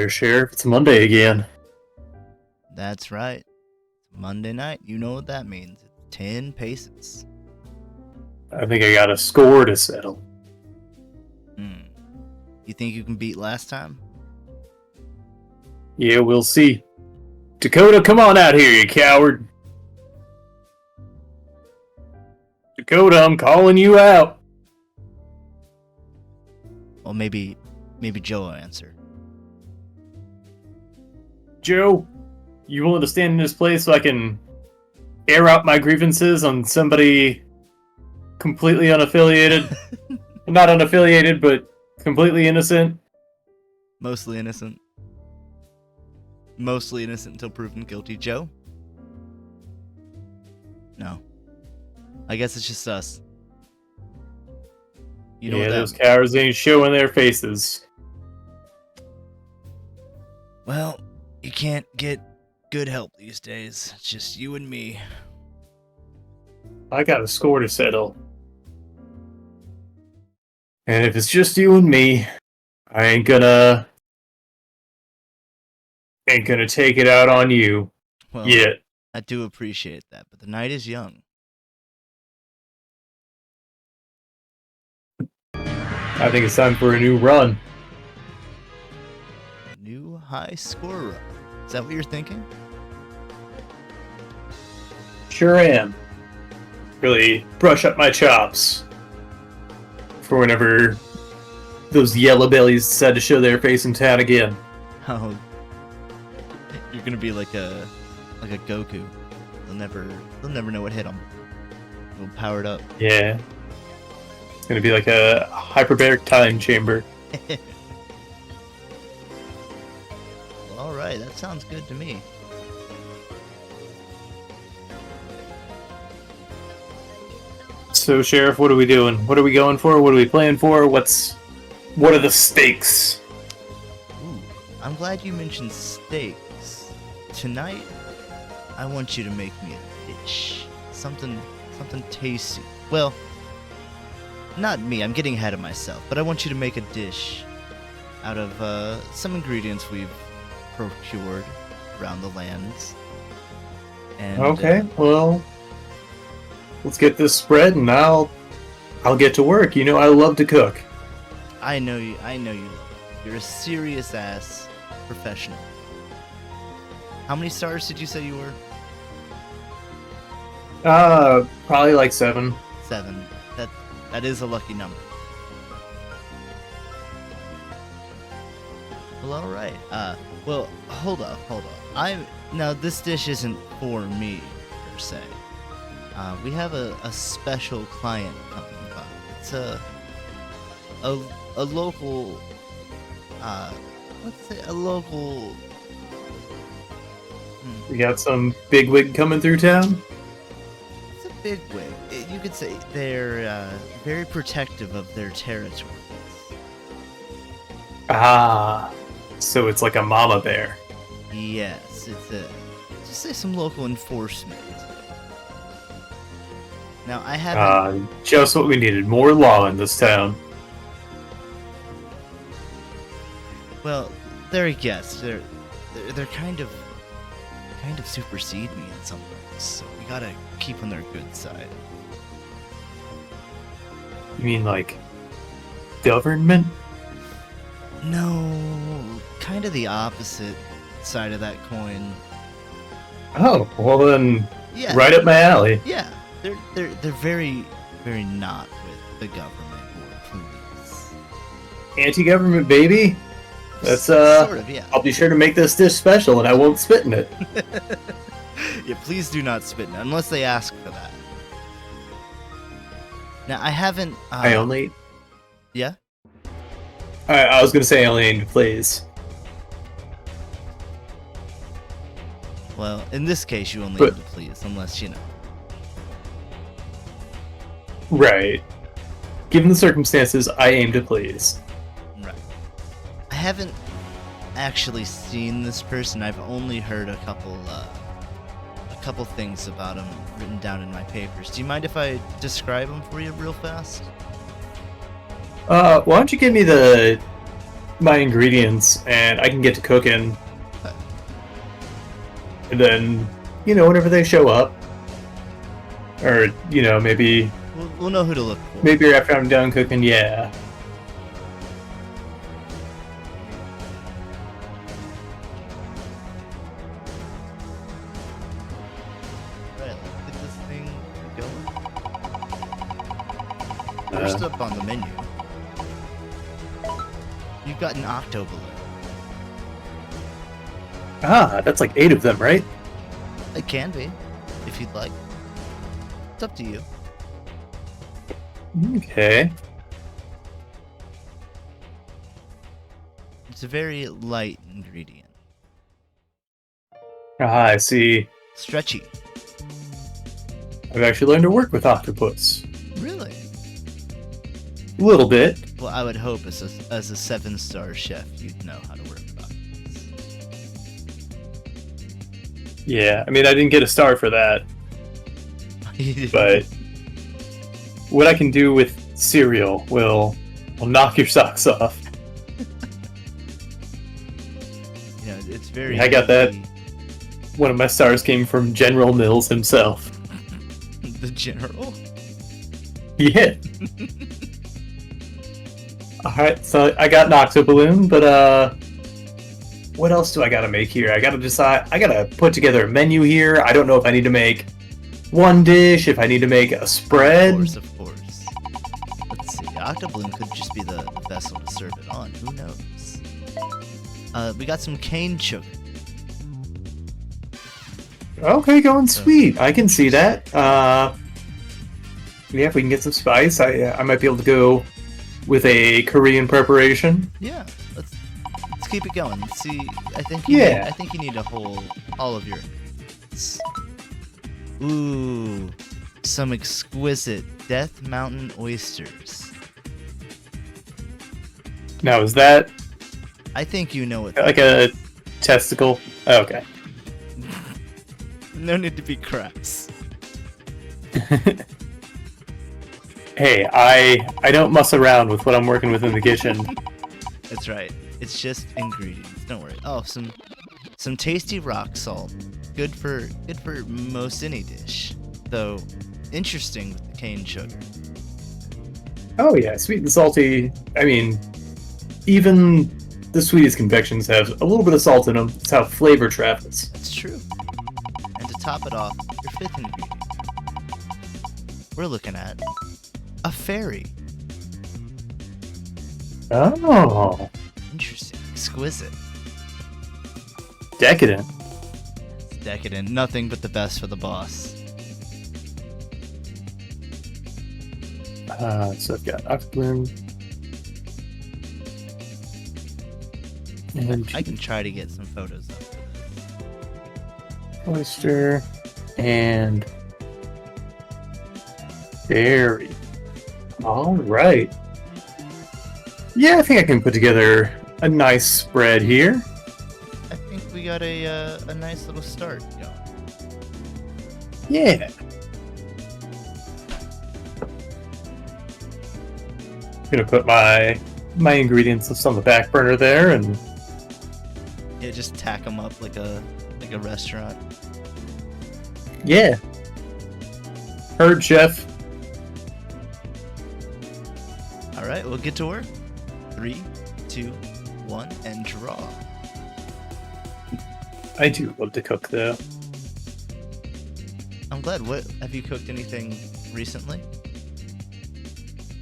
there, Sheriff. It's Monday again. That's right. Monday night. You know what that means. It's 10 paces. I think I got a score to settle. You think you can beat last time? Yeah, we'll see. Dakota, come on out here, you coward. Dakota, I'm calling you out. Well, maybe Joe will answer. Joe, you willing to stand in this place so I can air out my grievances on somebody completely unaffiliated? Not unaffiliated, but completely innocent? Mostly innocent. Mostly innocent until proven guilty. Joe? No. I guess it's just us. You know yeah, what that... those cowards ain't showing their faces. Well, you can't get good help these days. It's just you and me. I got a score to settle. And if it's just you and me, I ain't gonna take it out on you Well, yet. I do appreciate that, but the night is young. I think it's time for a new run. New high score run. Is that what you're thinking? Sure am. Really brush up my chops for whenever those yellow bellies decide to show their face in town again. Oh, you're gonna be like a Goku. They'll never know what hit them. They'll power it up. Yeah. It's gonna be like a hyperbaric time chamber. Well, all right, that sounds good to me. So, Sheriff, what are we doing? What are we going for? What are we playing for? What are the stakes? Ooh, I'm glad you mentioned steaks. Tonight, I want you to make me a dish. Something tasty. Well, not me, I'm getting ahead of myself, but I want you to make a dish out of some ingredients we've procured around the lands. And, Okay, well, let's get this spread, and I'll get to work. You know, I love to cook. I know you love it. You're a serious ass professional. How many stars did you say you were? Probably like 7. 7. That is a lucky number. Well, all right. Well, hold up. Now this dish isn't for me per se. We have a special client coming by. It's a local. Let's say a local. We got some bigwig coming through town. It's a big wig. You could say they're very protective of their territories. Ah, so it's like a mama bear. Yes, just say some local enforcement. Now I haven't. Just what we needed. More law in this town. Well, they're a guest. They're kind of supersede me in some ways, so we gotta keep on their good side. You mean like government? No, kind of the opposite side of that coin. Oh, well then, Yeah, right up my alley. yeah. They're very not with the government or police. Anti-government, baby. That's sort of, yeah. I'll be sure to make this dish special, and I won't spit in it. Yeah, please do not spit in it, unless they ask for that. Now, I haven't... I only... Yeah? I was gonna say I only aim to please. Well, in this case, you only But- aim to please, unless, you know. Right. Given the circumstances, I aim to please. Right. I haven't actually seen this person. I've only heard a couple things about him written down in my papers. Do you mind if I describe him for you real fast? Why don't you give me the my ingredients, and I can get to cooking. And then, whenever they show up, or maybe We'll know who to look for. maybe after I'm done cooking, yeah. Right, let's get this thing going. First up on the menu, you've got an octo balloon. That's like 8 of them, right? It can be, if you'd like. It's up to you. Okay. It's a very light ingredient. I see. Stretchy. I've actually learned to work with octopus. Really? A little bit. Well, I would hope as a 7-star chef, you'd know how to work with octopus. Yeah, I mean, I didn't get a star for that, but what I can do with cereal will knock your socks off. It's very. I got that. easy. One of my stars came from General Mills himself. The general. Yeah. Alright, so I got an octo balloon, but what else do I gotta make here? I gotta put together a menu here. I don't know if I need to make one dish, if I need to make a spread. Of course. Let's see. Octoballoon could just be the vessel to serve it on. Who knows? We got some cane sugar. Okay, going sweet. I can see that. Yeah, if we can get some spice, I might be able to go with a Korean preparation. Yeah. Let's keep it going. Let's see. I think you need all of your ingredients. Ooh, some exquisite Death Mountain oysters. Now, is that I think you know what. like a testicle? Oh, okay. No need to be crass. Hey, I don't muss around with what I'm working with in the kitchen. That's right. It's just ingredients. Don't worry. Oh, some tasty rock salt. Good for most any dish. Though interesting with the cane sugar. Oh yeah, sweet and salty. I mean, even the sweetest confections have a little bit of salt in them. It's how flavor travels. That's true. And to top it off, your fifth ingredient. We're looking at a fairy. Oh, Interesting. Exquisite. decadent. It's decadent. Nothing but the best for the boss. So I've got octobloom. And I can try to get some photos up for this. oyster and berry. All right. Yeah, I think I can put together a nice spread here. I think we got a nice little start going. Yeah. Gonna put my ingredients just on the back burner there, and Yeah, just tack them up like a restaurant. yeah. Heard, chef. All right, we'll get to work. 3, 2, 1, and draw. I do love to cook, though. I'm glad. What have you cooked anything recently?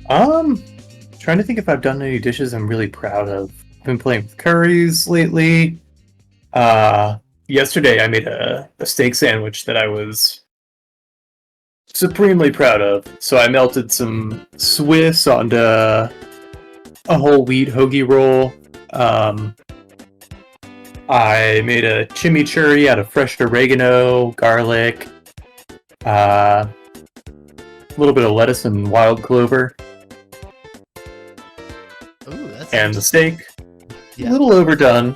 Trying to think if I've done any dishes I'm really proud of. I've been playing with curries lately. Yesterday I made a steak sandwich that I was supremely proud of. So I melted some Swiss onto a whole wheat hoagie roll. I made a chimichurri out of fresh oregano, garlic, a little bit of lettuce and wild clover. Ooh, that's And the steak, Yeah. a little overdone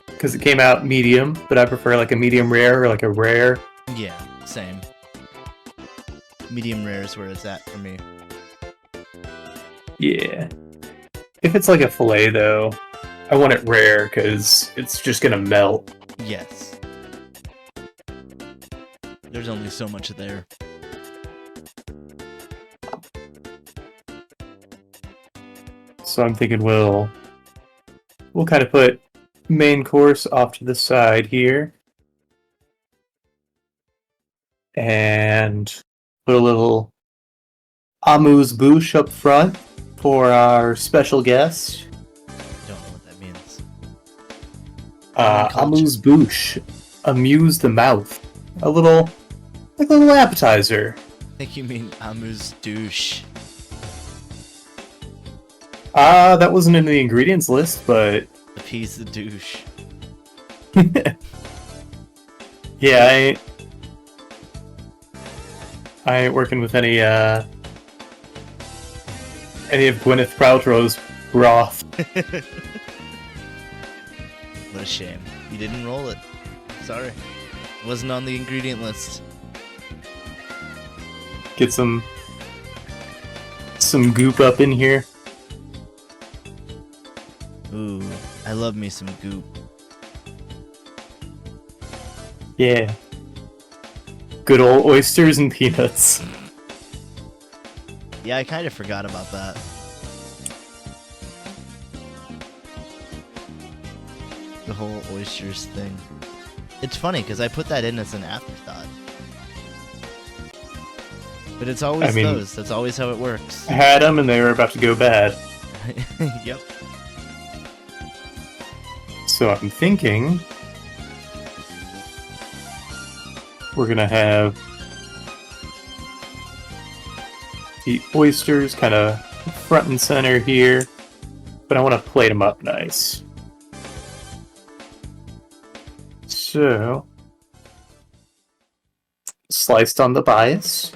because it came out medium, but I prefer like a medium rare or like a rare. Yeah, same. Medium rare is where it's at for me. Yeah. If it's like a fillet though, I want it rare because it's just gonna melt. Yes. There's only so much there. So I'm thinking we'll kind of put main course off to the side here. And put a little amuse-bouche up front for our special guest. Don't know what that means. Culture. Amuse-bouche. Amuse the mouth. A little appetizer. I think you mean amuse douche. That wasn't in the ingredients list, but Appease the douche. yeah, I ain't working with any of Gwyneth Paltrow's broth. What a shame. You didn't roll it. Sorry. It wasn't on the ingredient list. Get some goop up in here. Ooh, I love me some goop. Yeah. Good old oysters and peanuts. Yeah, I kind of forgot about that. The whole oysters thing. It's funny because I put that in as an afterthought. But it's always those. That's always how it works. I had them and they were about to go bad. Yep. So I'm thinking we're gonna have the oysters kind of front and center here, but I want to plate them up nice. So, sliced on the bias.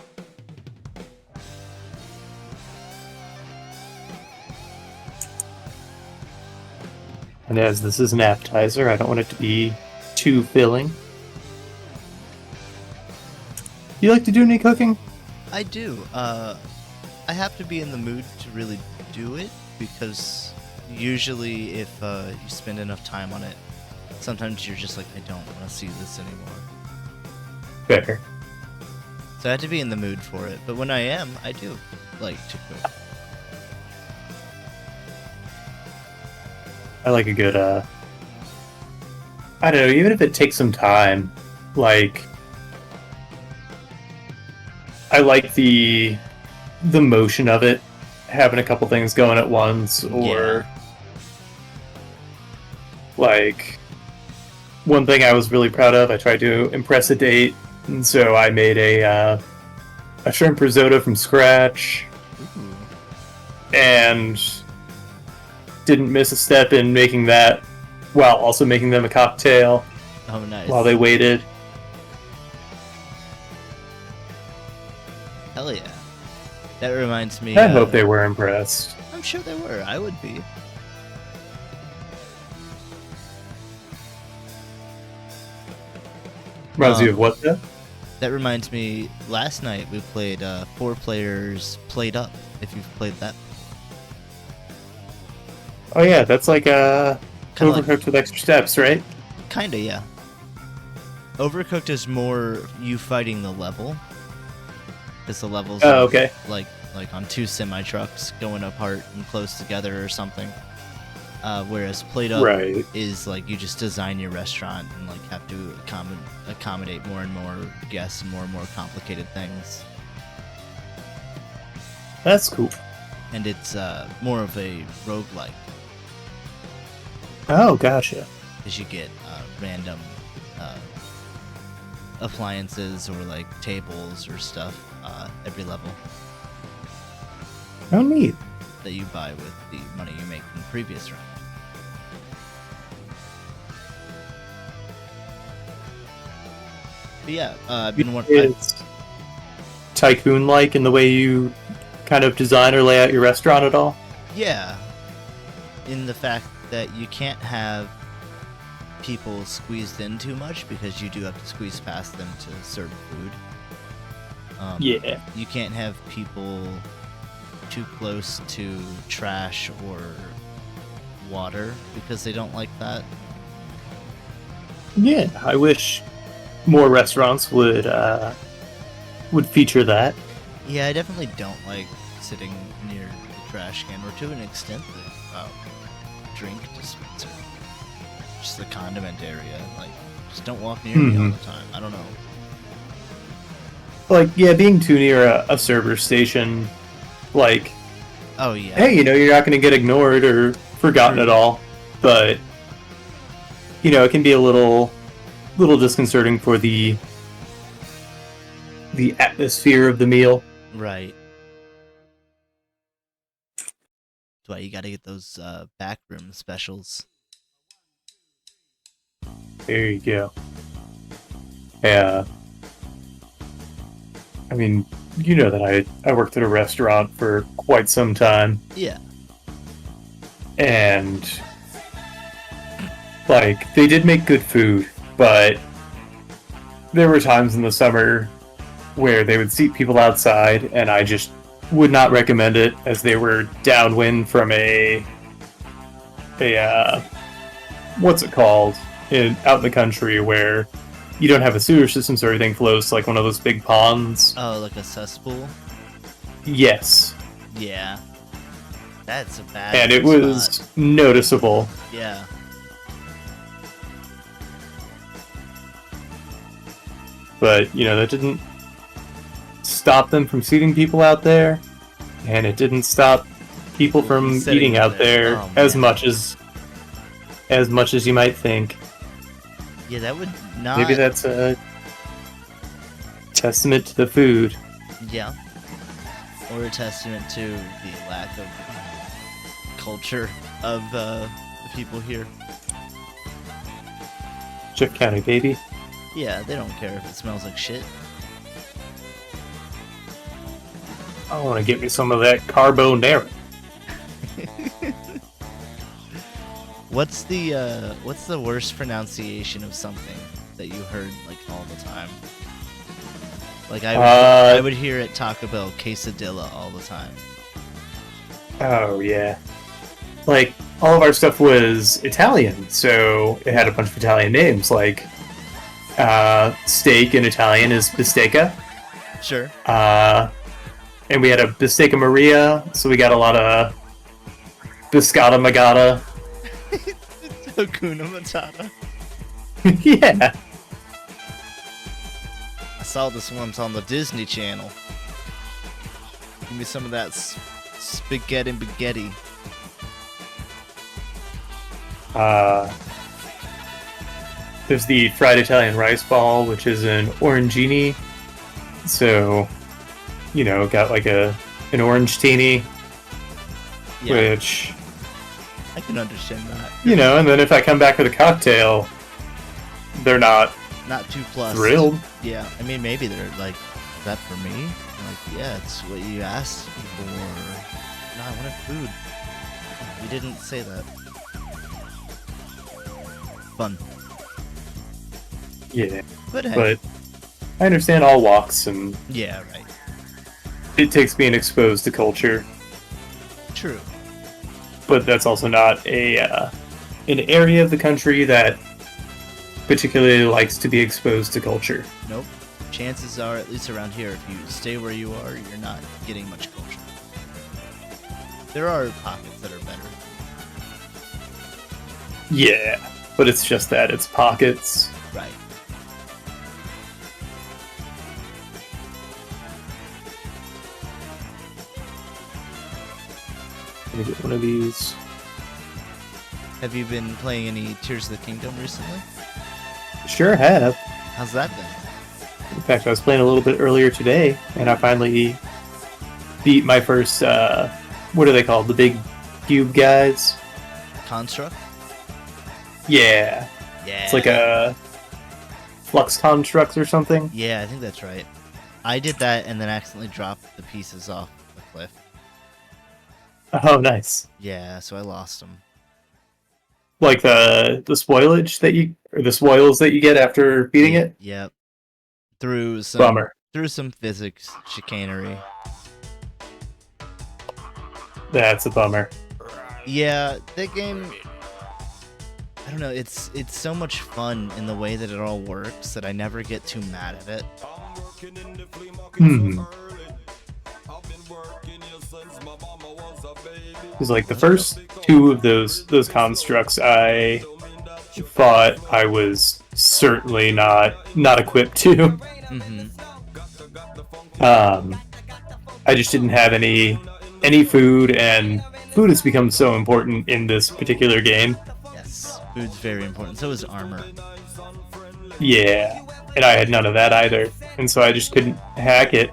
And as this is an appetizer, I don't want it to be too filling. You like to do any cooking? I do. I have to be in the mood to really do it because usually if you spend enough time on it, sometimes you're just like, I don't want to see this anymore. Fair. So I have to be in the mood for it. But when I am, I do like to cook. I like a good, I don't know, even if it takes some time, like, I like the motion of it, having a couple things going at once, or, like, one thing I was really proud of, I tried to impress a date, and so I made a shrimp risotto from scratch, and didn't miss a step in making that while also making them a cocktail. Oh, nice. While they waited. Hell yeah. That reminds me... I hope they were impressed. I'm sure they were. I would be. Reminds you of what, though? That reminds me, last night we played 4 players Played Up, if you've played that. Oh yeah, that's like Kinda Overcooked with extra steps, right? Kinda, yeah. Overcooked is more you fighting the level. Because the levels are okay. like on 2 semi-trucks going apart and close together or something. Whereas Played Up is like you just design your restaurant and like have to accommodate more and more guests and more complicated things. That's cool. And it's more of a roguelike. Oh, gotcha. Because you get random appliances or like tables or stuff every level. Oh, neat. That you buy with the money you make from the previous round. But yeah, I've been wondering. It's tycoon-like in the way you kind of design or lay out your restaurant at all? Yeah. In the fact that you can't have people squeezed in too much because you do have to squeeze past them to serve food. Yeah. You can't have people too close to trash or water because they don't like that. Yeah, I wish more restaurants would feature that. Yeah, I definitely don't like sitting near the trash can, or to an extent the drink dispenser. Just the condiment area. Like, just don't walk near me all the time. I don't know. Like, yeah, being too near a server station, like, Oh yeah. hey, you're not going to get ignored or forgotten at all, but it can be a little disconcerting for the atmosphere of the meal. Right. That's why you gotta get those backroom specials. There you go. Yeah. I mean, you know that I worked at a restaurant for quite some time. Yeah. And, like, they did make good food, but there were times in the summer where they would seat people outside, and I just would not recommend it, as they were downwind from a what's it called, out in the country where you don't have a sewer system, so everything flows to like one of those big ponds. Oh, like a cesspool? Yes. Yeah. That's a bad And it spot. was noticeable. Yeah. But, that didn't stop them from seating people out there, and it didn't stop people from Sitting eating out there Oh, as man. much as you might think. Yeah, that would not. Maybe that's a testament to the food. Yeah. Or a testament to the lack of culture of the people here. Jeff County, baby. Yeah, they don't care if it smells like shit. I want to get me some of that carbonara. What's the worst pronunciation of something that you heard like all the time? Like I would hear at Taco Bell quesadilla all the time. Oh, yeah. Like, all of our stuff was Italian, so it had a bunch of Italian names, like, steak in Italian is bistecca. Sure. And we had a bistecca Maria, so we got a lot of biscotta magata. Hakuna Matata. Yeah. I saw this once on the Disney Channel. Give me some of that spaghetti and baguette. There's the fried Italian rice ball, which is an orangini. So, got like an orange teeny, Yeah, which, I can understand that. and then if I come back with a cocktail, they're not Not too plus. thrilled. Yeah, I mean maybe they're like, is that for me? I'm like, yeah, it's what you asked for. No, I wanted food. You didn't say that. Fun. Yeah. But hey. But I understand all walks, and Yeah, right. it takes being exposed to culture. True. But that's also not an area of the country that particularly likes to be exposed to culture. Nope. Chances are, at least around here, if you stay where you are, you're not getting much culture. There are pockets that are better. Yeah, but it's just that, it's pockets. Right. Let me get one of these. Have you been playing any Tears of the Kingdom recently? Sure have. How's that been? In fact, I was playing a little bit earlier today, and I finally beat my first, what are they called? The big cube guys? Construct? Yeah. Yeah. It's like a flux construct or something. Yeah, I think that's right. I did that and then accidentally dropped the pieces off the cliff. Oh, nice. Yeah, so I lost them. Like the spoilage that the spoils that you get after beating it? Yep. Through some Bummer. Through some physics chicanery. That's a bummer. Yeah, that game. I don't know. It's so much fun in the way that it all works that I never get too mad at it. Because like the first two of those constructs, I thought I was certainly not equipped to. Mm-hmm. I just didn't have any food, and food has become so important in this particular game. Yes, food's very important. So is armor. Yeah, and I had none of that either, and so I just couldn't hack it.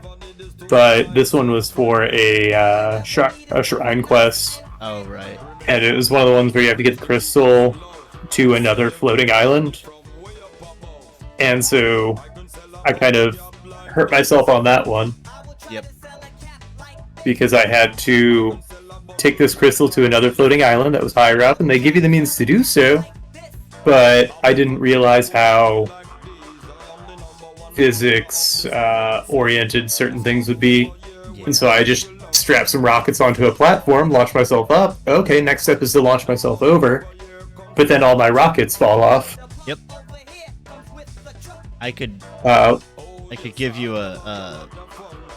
But this one was for a shrine quest, Oh right. and it was one of the ones where you have to get the crystal to another floating island. And so I kind of hurt myself on that one. Yep. Because I had to take this crystal to another floating island that was higher up, and they give you the means to do so. But I didn't realize how physics oriented certain things would be. Yeah. And so I just strapped some rockets onto a platform, launched myself up. Okay, next step is to launch myself over. But then all my rockets fall off. Yep. I could give you a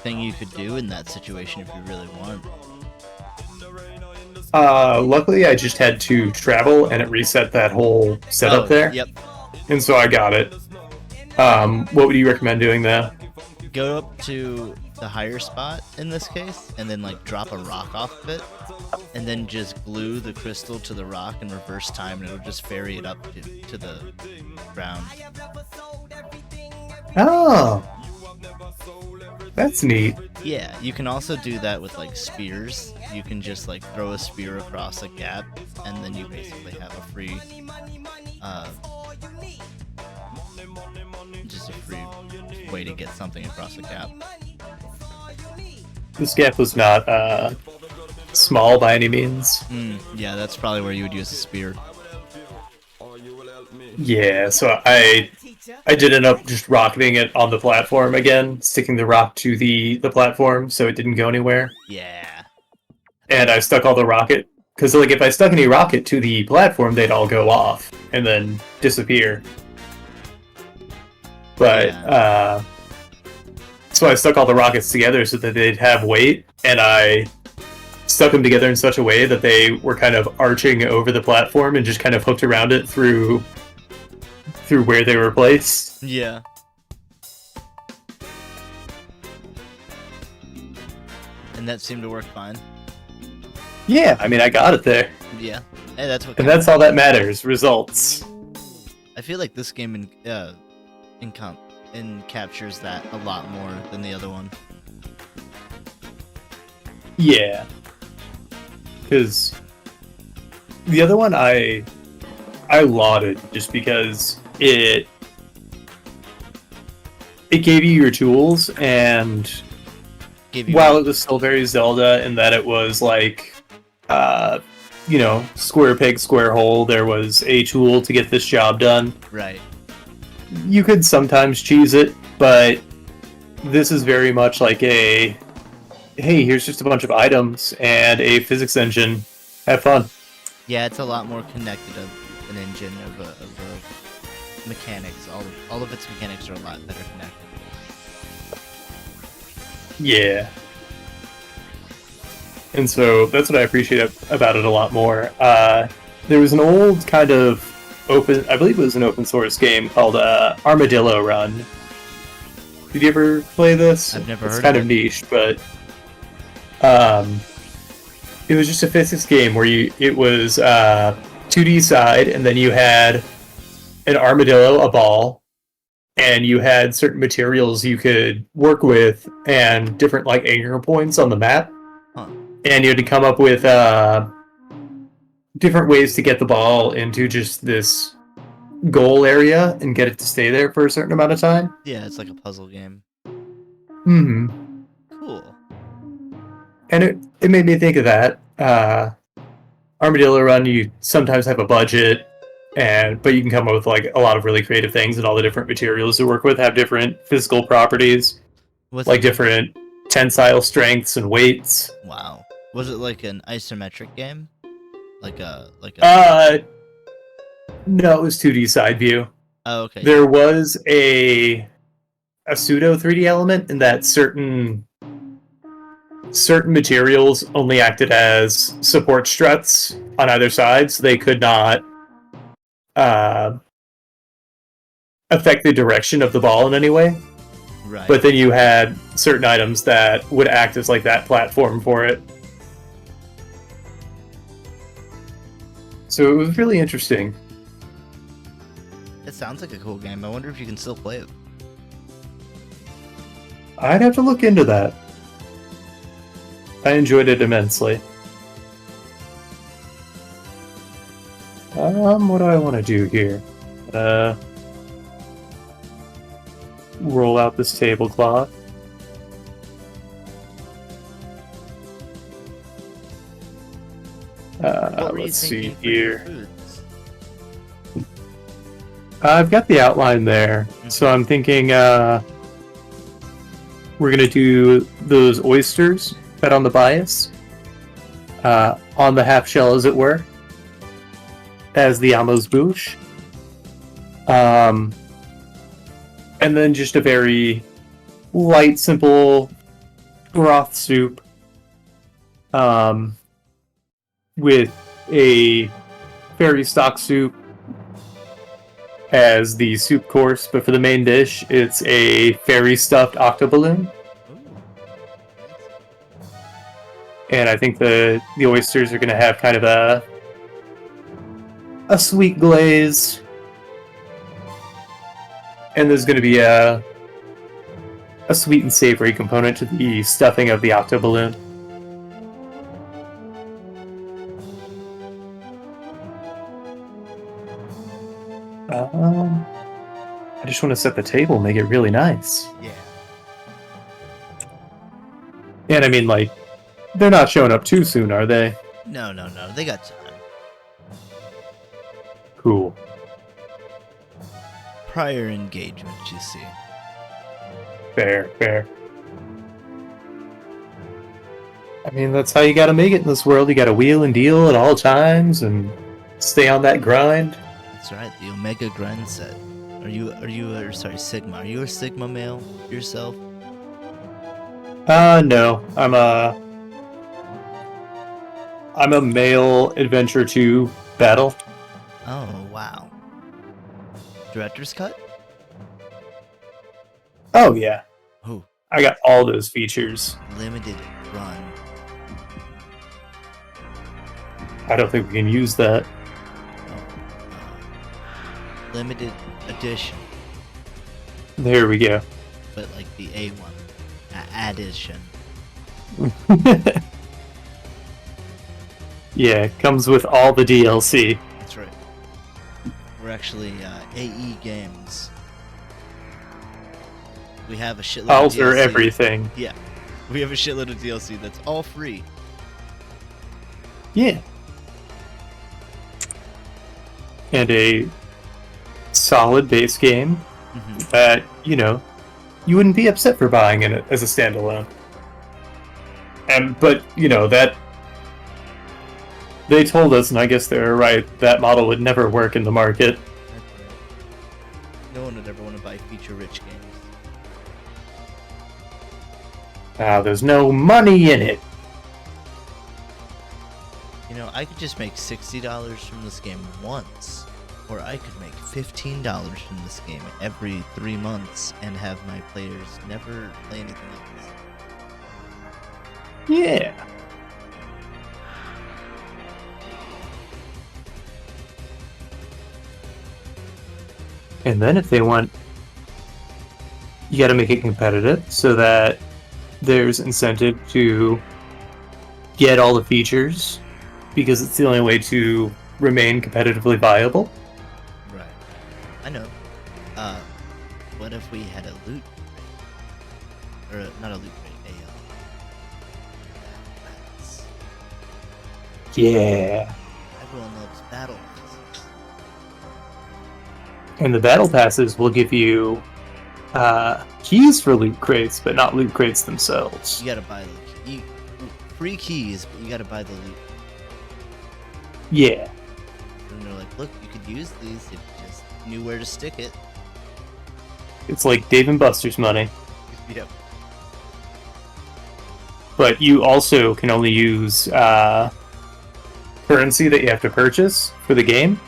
thing you could do in that situation if you really want. Luckily, I just had to travel, and it reset that whole setup there. Yep. And so I got it. What would you recommend doing there? Go up to the higher spot in this case, and then like drop a rock off of it, and then just glue the crystal to the rock in reverse time, and it'll just ferry it up to the ground. Oh, that's neat. Yeah, you can also do that with like spears. You can just like throw a spear across a gap, and then you basically have a free, just a free way to get something across a gap. This gap was not small by any means. Yeah, that's probably where you would use a spear. Yeah, so I did end up just rocketing it on the platform again, sticking the rock to the platform so it didn't go anywhere. Yeah. And I stuck all the rocket, because like if I stuck any rocket to the platform, they'd all go off and then disappear. But so I stuck all the rockets together so that they'd have weight, and I stuck them together in such a way that they were kind of arching over the platform and just kind of hooked around it through where they were placed. Yeah. And that seemed to work fine. Yeah, I mean, I got it there. Yeah. Hey, that's what. And that's all that matters, results. I feel like this game captures that a lot more than the other one. Yeah. Because the other one I lauded just because it gave you your tools, and while it was still very Zelda in that it was like square peg, square hole, there was a tool to get this job done. Right. You could sometimes cheese it, but this is very much like a, hey, here's just a bunch of items and a physics engine. Have fun. Yeah, it's a lot more connected of an engine of mechanics. All of its mechanics are a lot better connected. Yeah. And so that's what I appreciate about it a lot more. There was an old kind of I believe it was an open source game called Armadillo Run. Did you ever play this? I've never heard of it. It's kind of niche, but it was just a physics game where it was 2D side, and then you had an armadillo, a ball, and you had certain materials you could work with and different like anchor points on the map. Huh. And you had to come up with different ways to get the ball into just this goal area and get it to stay there for a certain amount of time. Yeah, it's like a puzzle game. Mm-hmm. Cool. And it made me think of that. Armadillo Run, you sometimes have a budget, but you can come up with like a lot of really creative things, and all the different materials to work with have different physical properties, different tensile strengths and weights. Wow. Was it like an isometric game? No, it was 2D side view. Oh, okay. There was a pseudo 3D element in that certain materials only acted as support struts on either side, so they could not affect the direction of the ball in any way. Right. But then you had certain items that would act as like that platform for it. So it was really interesting. It sounds like a cool game. I wonder if you can still play it. I'd have to look into that. I enjoyed it immensely. What do I want to do here? Roll out this tablecloth. Let's see here. I've got the outline there, so I'm thinking we're gonna do those oysters fed on the bias, on the half shell, as it were, as the amuse bouche, and then just a very light, simple broth soup, with a fairy stock soup as the soup course, but for the main dish, it's a fairy stuffed octoballoon. And I think the oysters are going to have kind of a sweet glaze, and there's going to be a sweet and savory component to the stuffing of the octoballoon. I just want to set the table, make it really nice. Yeah. And I mean, like, they're not showing up too soon, are they? No. They got time. Cool. Prior engagement, you see. Fair. I mean, that's how you gotta make it in this world. You gotta wheel and deal at all times and stay on that grind. That's right, the Omega grind set. Sigma. Are you a Sigma male yourself? No. I'm a male adventure 2 battle. Oh, wow. Director's cut? Oh, yeah. Oh. I got all those features. Limited run. I don't think we can use that. Limited edition. There we go. But like the A1. Addition. Yeah, it comes with all the DLC. That's right. We're actually AE Games. We have a shitload of DLC. Alter everything. Yeah. We have a shitload of DLC that's all free. Yeah. And a solid base game that, you know, you wouldn't be upset for buying it as a standalone. But, you know, that they told us, and I guess they're right, that model would never work in the market. No one would ever want to buy feature-rich games. There's no money in it. You know, I could just make $60 from this game once, or I could make $15 from this game every 3 months and have my players never play anything else. Yeah. And then if they want, you got to make it competitive so that there's incentive to get all the features, because it's the only way to remain competitively viable. Right. I know. What if we had a loot rate? Or not a loot rate, Yeah. Everyone loves battle passes. And the battle passes will give you keys for loot crates, but not loot crates themselves. You gotta buy free keys, but you gotta buy the loot. Yeah. And they're like, look, you could use these if you just knew where to stick it. It's like Dave and Buster's money. Yep. But you also can only use currency that you have to purchase for the game.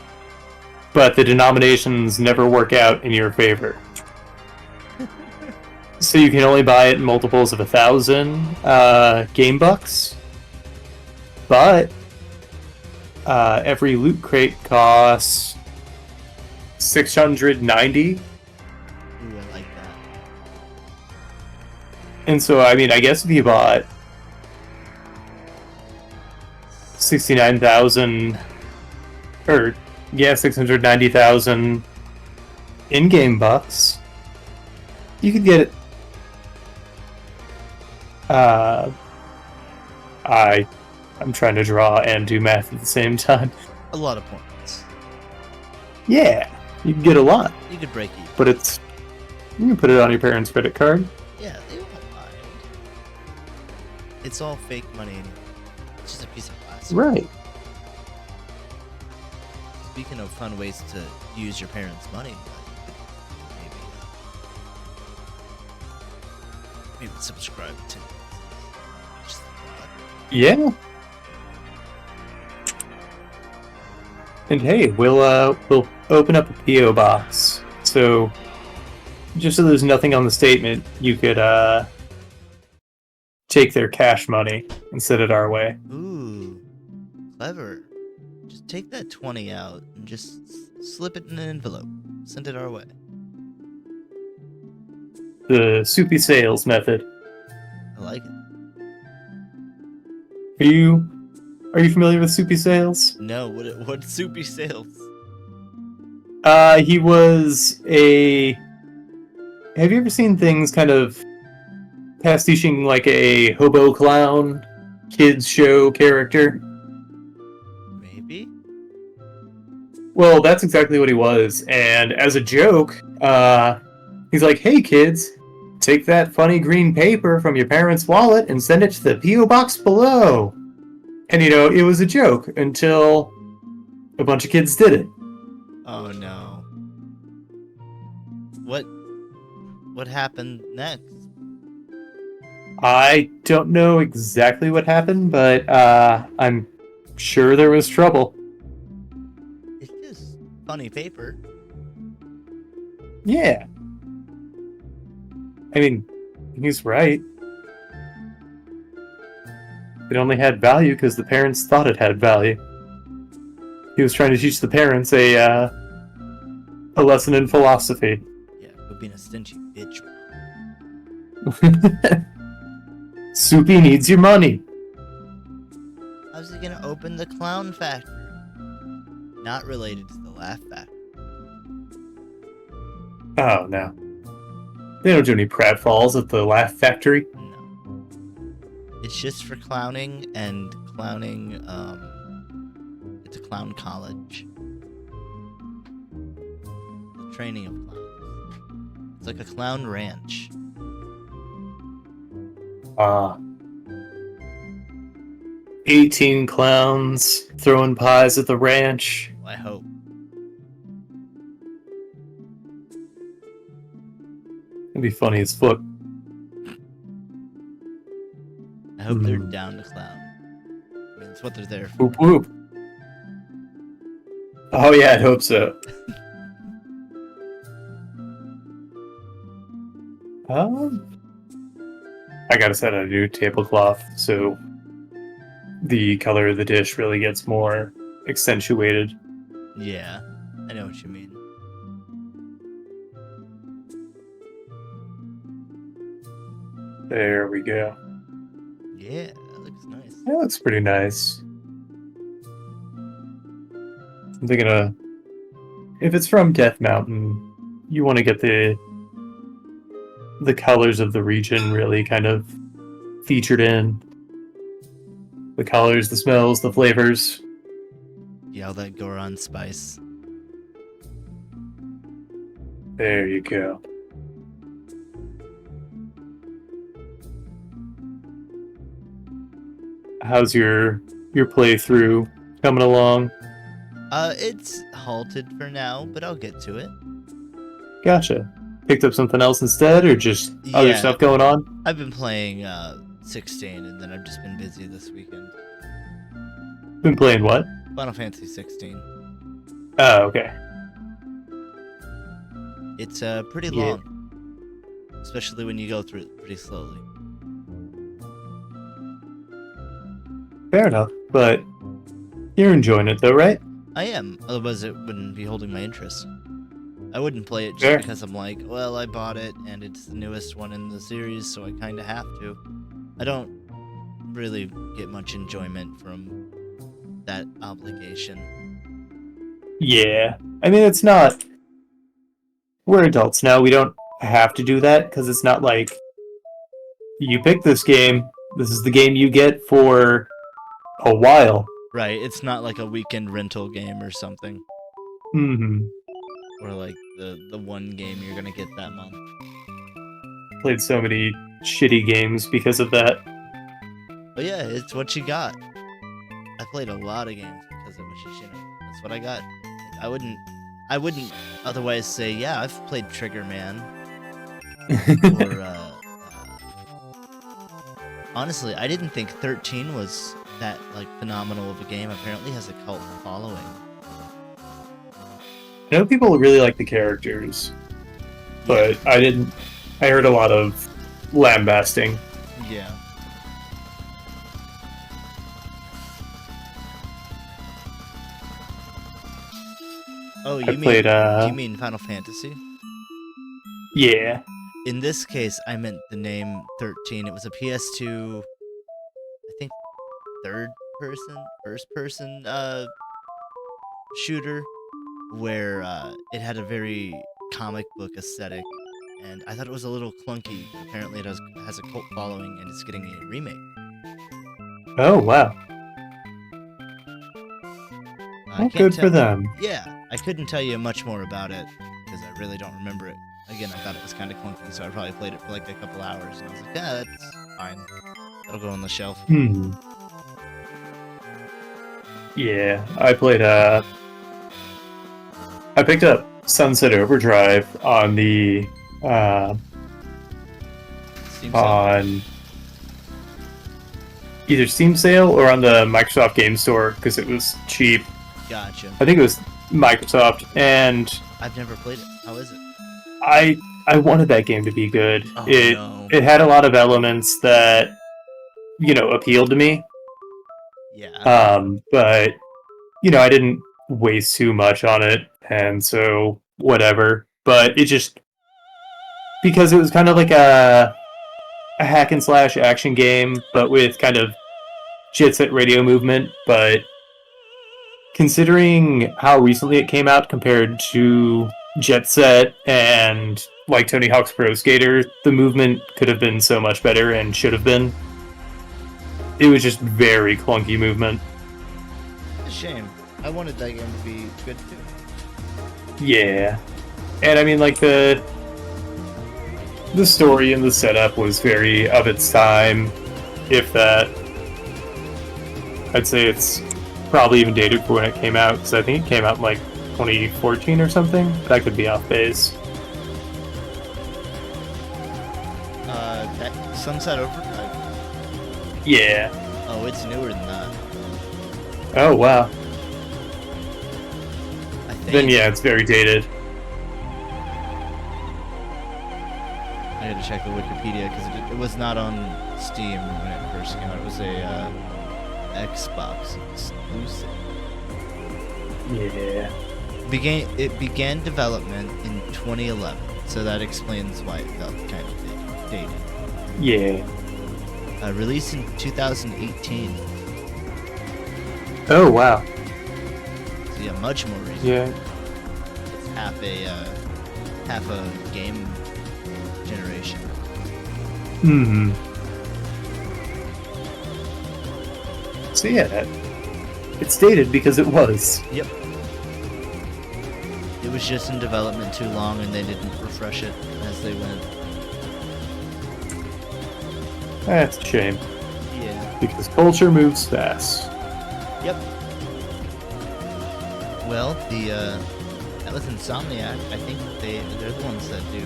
But the denominations never work out in your favor. So you can only buy it in multiples of 1,000 game bucks. But every loot crate costs 690. Ooh, I like that. And so, I mean, I guess if you bought 69,000, or, yeah, 690,000 in-game bucks, you could get it. I'm trying to draw and do math at the same time. A lot of points. Yeah, you can get a lot. You could break even. But it's... You can put it on your parents' credit card. Yeah, they won't mind. It's all fake money anyway. It's just a piece of plastic. Right. Speaking of fun ways to use your parents' money, maybe subscribe to. Just Yeah. And hey, we'll open up a PO box. So just so there's nothing on the statement, you could take their cash money and send it our way. ooh, clever. Just take that 20 out and just slip it in an envelope. Send it our way. The soupy sales method. I like it. Are you familiar with Soupy Sales? No, what soupy sales? He was a... Have you ever seen things kind of pastiching like a hobo clown kids show character? Maybe. Well, that's exactly what he was. And as a joke, he's like, "Hey kids, take that funny green paper from your parents' wallet and send it to the P.O. box below." And it was a joke until a bunch of kids did it. Oh no. What happened next? I don't know exactly what happened, but I'm sure there was trouble. It's just funny paper. Yeah. I mean, he's right. It only had value because the parents thought it had value. He was trying to teach the parents a lesson in philosophy. Yeah, but being a stingy bitch. Soupy needs your money. How's he gonna open the clown factory? Not related to the laugh factory. Oh, no. They don't do any pratfalls at the Laugh Factory. No. It's just for clowning, and clowning, it's a clown college. The training of clowns. It's like a clown ranch. 18 clowns throwing pies at the ranch. Well, I hope. It'd be funny as fuck. I hope they're down to clown. I mean, that's what they're there for. Whoop whoop. Oh yeah, I'd hope so. I gotta set a new tablecloth so the color of the dish really gets more accentuated. Yeah, I know what you mean. There we go. Yeah, that looks nice. That looks pretty nice. I'm thinking if it's from Death Mountain, you want to get the colors of the region really kind of featured in. The colors, the smells, the flavors. Yeah, all that Goron spice. There you go. How's your playthrough kind coming along? It's halted for now, but I'll get to it. Gotcha. Picked up something else instead, or just other Yeah. stuff going on? I've been playing 16, and then I've just been busy this weekend. Been playing what? Final Fantasy 16. Oh, okay. It's pretty Yeah. long, especially when you go through it pretty slowly. Fair enough, but you're enjoying it though, right? I am, otherwise it wouldn't be holding my interest. I wouldn't play it just Fair. because I'm like, well, I bought it and it's the newest one in the series, so I kind of have to. I don't really get much enjoyment from that obligation. Yeah. I mean, it's not. We're adults now. We don't have to do that because it's not like you pick this game. This is the game you get for a while. Right, it's not like a weekend rental game or something, Hmm. or like the one game you're gonna get that month. Played so many shitty games because of that. But yeah, it's what you got. I played a lot of games because it was just, that's what I got. I wouldn't otherwise say, yeah, I've played Trigger Man. Or, honestly, I didn't think 13 was that, like, phenomenal of a game. Apparently has a cult following. I know people really like the characters, but I didn't. I heard a lot of lambasting. Yeah. Oh, I played, do you mean Final Fantasy? Yeah. In this case, I meant the name 13. It was a PS2, I think, first person, shooter, where, it had a very comic book aesthetic, and I thought it was a little clunky. Apparently it has a cult following, and it's getting a remake. Oh wow. I Well, can't good tell- for them. Yeah, I couldn't tell you much more about it, because I really don't remember it. Again, I thought it was kind of clunky, so I probably played it for like a couple hours, and I was like, yeah, that's fine. That'll go on the shelf. Yeah, I played, I picked up Sunset Overdrive on the, Steam sale. on either Steam sale or on the Microsoft Game Store, because it was cheap. Gotcha. I think it was Microsoft, and I've never played it. How is it? I wanted that game to be good. Oh, it no. it had a lot of elements that, appealed to me. Yeah. But I didn't waste too much on it, and so whatever. But it just, because it was kind of like a hack and slash action game, but with kind of jet set radio movement. But considering how recently it came out compared to Jet Set and like Tony Hawk's Pro Skater, the movement could have been so much better and should have been. It was just very clunky movement. It's a shame. I wanted that game to be good too. Yeah. And I mean, like, the story and the setup was very of its time, if that. I'd say it's probably even dated for when it came out, because I think it came out in like 2014 or something. That could be off base. That Sunset Overdrive? Yeah. Oh, it's newer than that. Oh, wow. I think. Then, yeah, it's very dated. I gotta check the Wikipedia because it was not on Steam when it first came out. It was a Xbox exclusive. Yeah. It began development in 2011, so that explains why it felt kind of dated. Yeah. Released in 2018. Oh, wow. So yeah, much more recent. Yeah. It's half a game generation. Hmm. So yeah, it's dated because it was. Yep. It was just in development too long, and they didn't refresh it as they went. That's a shame, Yeah. because culture moves fast. Yep. Well, that was Insomniac. I think they're the ones that do.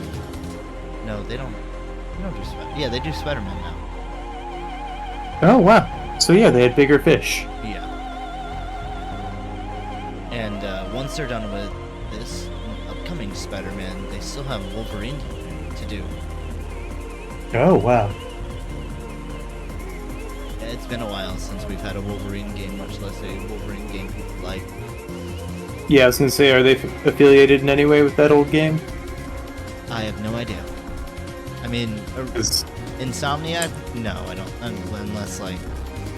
No, they don't. They don't do Spider. Yeah, they do Spider-Man now. Oh wow! So yeah, they had bigger fish. Yeah. And once they're done with this upcoming Spider-Man, they still have Wolverine to do. Oh wow! Yeah, it's been a while since we've had a Wolverine game, much less a Wolverine game people like. Yeah, I was gonna say, are they affiliated in any way with that old game? I have no idea. I mean, Insomniac? No, I don't. Unless like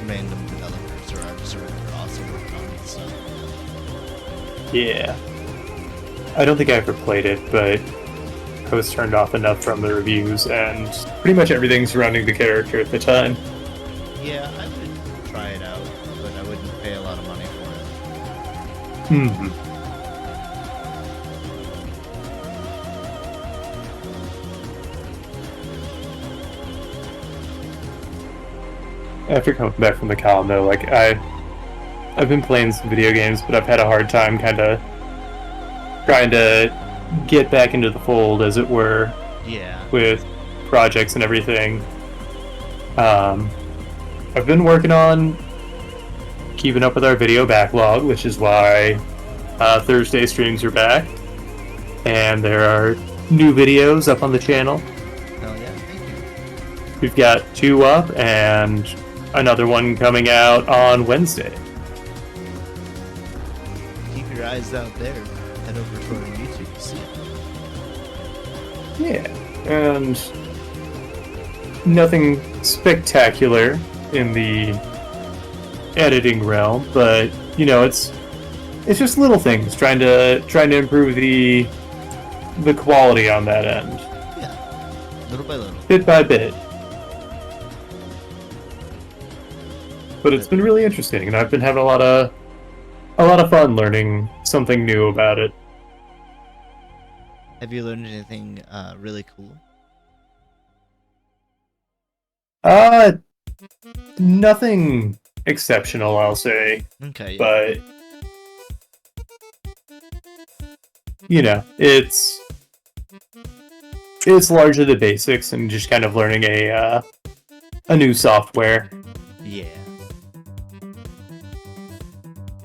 random developers or artists are also working on it. So. Yeah. I don't think I ever played it, but I was turned off enough from the reviews and pretty much everything surrounding the character at the time. Yeah, I would try it out, but I wouldn't pay a lot of money for it. Hmm. After coming back from the column, though, like I've been playing some video games, but I've had a hard time kind of trying to get back into the fold, as it were. Yeah. With projects and everything. I've been working on keeping up with our video backlog, which is why Thursday streams are back, and there are new videos up on the channel. Hell yeah, thank you. We've got 2 up and another one coming out on Wednesday. Keep your eyes out there. Head over to our YouTube to see it. Yeah, and nothing spectacular in the editing realm, but you know, it's just little things trying to improve the quality on that end. Yeah, little by little, bit by bit. But it's been really interesting, and I've been having a lot of fun learning something new about it. Have you learned anything really cool? Nothing exceptional, I'll say. Okay. Yeah. But you know, it's largely the basics and just kind of learning a new software. Yeah.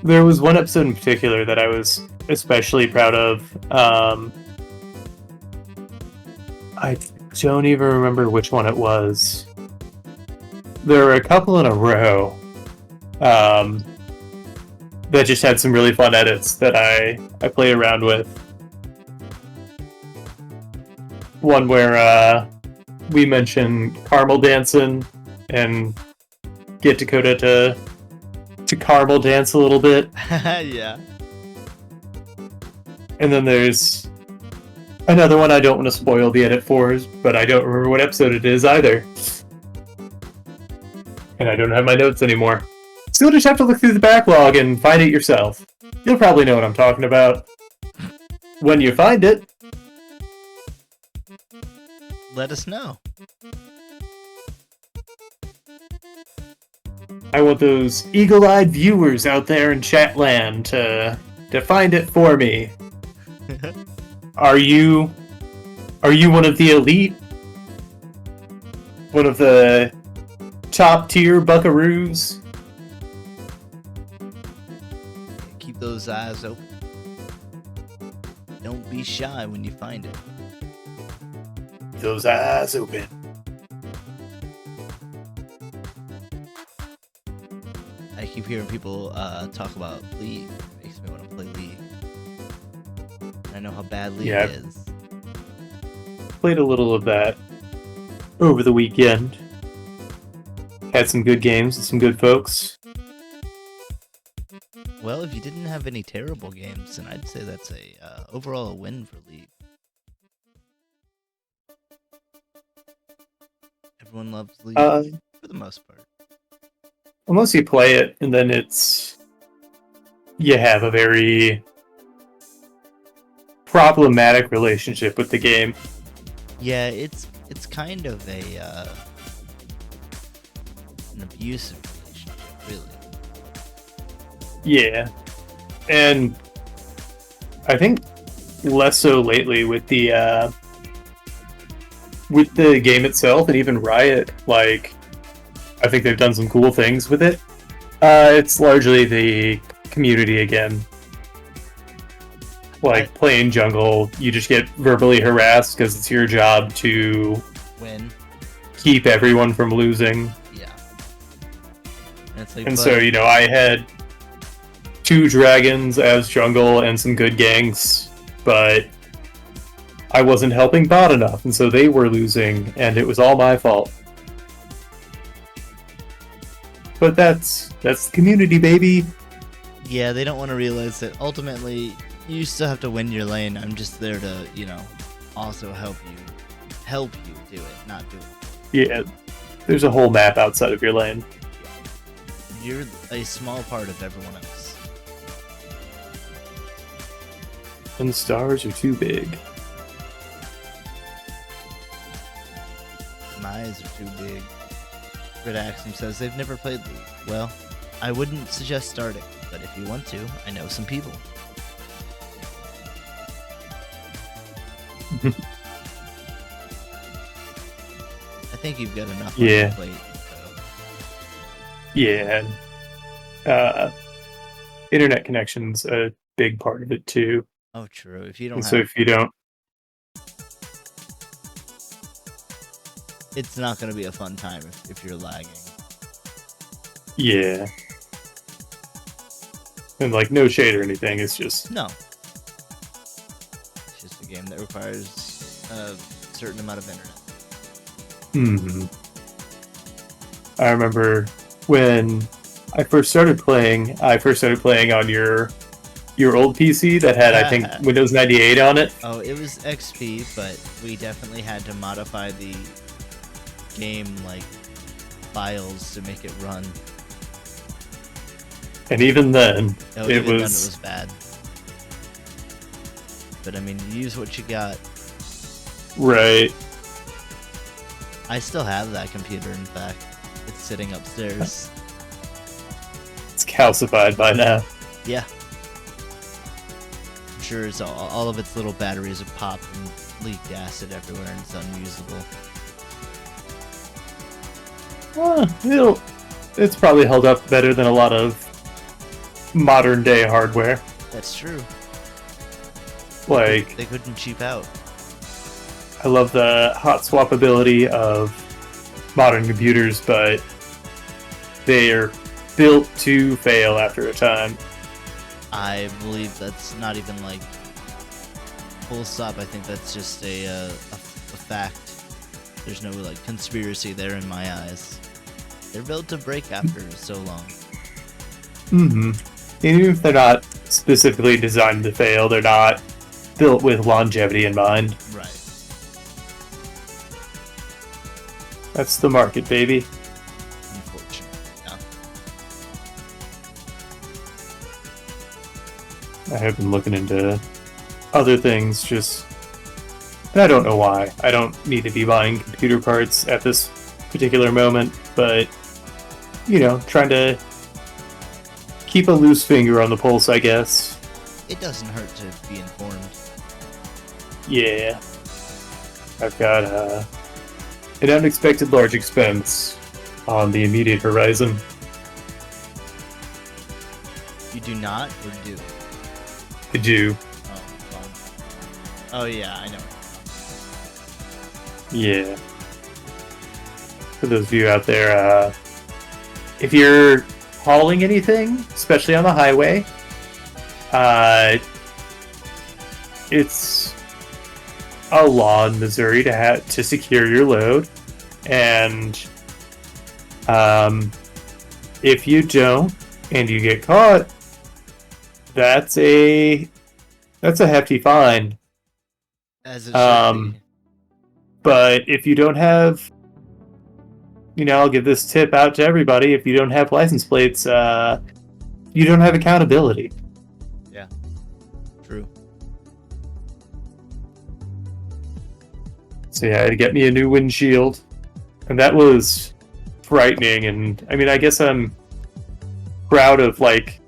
There was one episode in particular that I was especially proud of. I don't even remember which one it was. There were a couple in a row that just had some really fun edits that I played around with. One where we mention caramel dancing and get Dakota to caramel dance a little bit. Yeah. And then there's another one I don't want to spoil the edit for, but I don't remember what episode it is either. And I don't have my notes anymore. So you'll just have to look through the backlog and find it yourself. You'll probably know what I'm talking about when you find it. Let us know. I want those eagle-eyed viewers out there in Chatland to find it for me. Are you one of the elite? One of the top tier buckaroos? Keep those eyes open. Don't be shy when you find it. Those eyes open. I keep hearing people talk about League. It makes me want to play League. I know how bad League is. Played a little of that over the weekend. Had some good games with some good folks. Well, if you didn't have any terrible games, then I'd say that's overall a win for League. Everyone loves League for the most part. Unless you play it and then you have a very problematic relationship with the game. Yeah, it's kind of an abusive relationship, really. Yeah, and I think less so lately with the game itself and even Riot. Like, I think they've done some cool things with it. It's largely the community again. Like, playing jungle, you just get verbally harassed because it's your job to Win. keep everyone from losing. Yeah. It's like, And so, you know, I had 2 dragons as jungle and some good ganks, but I wasn't helping bot enough, and so they were losing, and it was all my fault. But that's the community, baby. yeah, they don't want to realize that ultimately you still have to win your lane. I'm just there to, you know, also help you do it, not do it. Yeah, there's a whole map outside of your lane. You're a small part of everyone else. And the stars are too big. My eyes are too big. Red Axum says they've never played League. Well, I wouldn't suggest starting, but if you want to, I know some people. I think you've got enough on your plate. So. Yeah. Internet connection's a big part of it too. Oh, true. If you don't And have, so if you don't, it's not going to be a fun time if you're lagging. yeah. And like no shade or anything, it's just No. It's just a game that requires a certain amount of internet. I remember when I first started playing on your old PC that had, I think, Windows 98 on it. Oh, it was XP, but we definitely had to modify the game, like, files to make it run. And even then, it was bad. But, I mean, use what you got. Right. I still have that computer, in fact. It's sitting upstairs. It's calcified by now. Yeah. I'm sure it's all of its little batteries have popped and leaked acid everywhere and it's unusable. It's probably held up better than a lot of modern day hardware. That's true. Like, they couldn't cheap out. I love the hot swappability of modern computers, but they are built to fail after a time. I believe that's not even like full stop. I think that's just a fact. There's no like conspiracy there in my eyes. They're built to break after so long. Even if they're not specifically designed to fail, they're not built with longevity in mind. Right. That's the market, baby. Unfortunately, yeah. I have been looking into other things, just... And I don't know why. I don't need to be buying computer parts at this particular moment, but, you know, trying to keep a loose finger on the pulse, I guess. It doesn't hurt to be informed. Yeah. I've got an unexpected large expense on the immediate horizon. You do not, or do? I do. Oh yeah, I know. Yeah. For those of you out there, if you're hauling anything, especially on the highway, it's a law in Missouri to secure your load, and if you don't and you get caught, that's a hefty fine. As it should be. But if you don't have, you know, I'll give this tip out to everybody: if you don't have license plates, you don't have accountability. Yeah. True. So yeah, I had to get me a new windshield, and that was frightening. And I mean, I guess I'm proud of like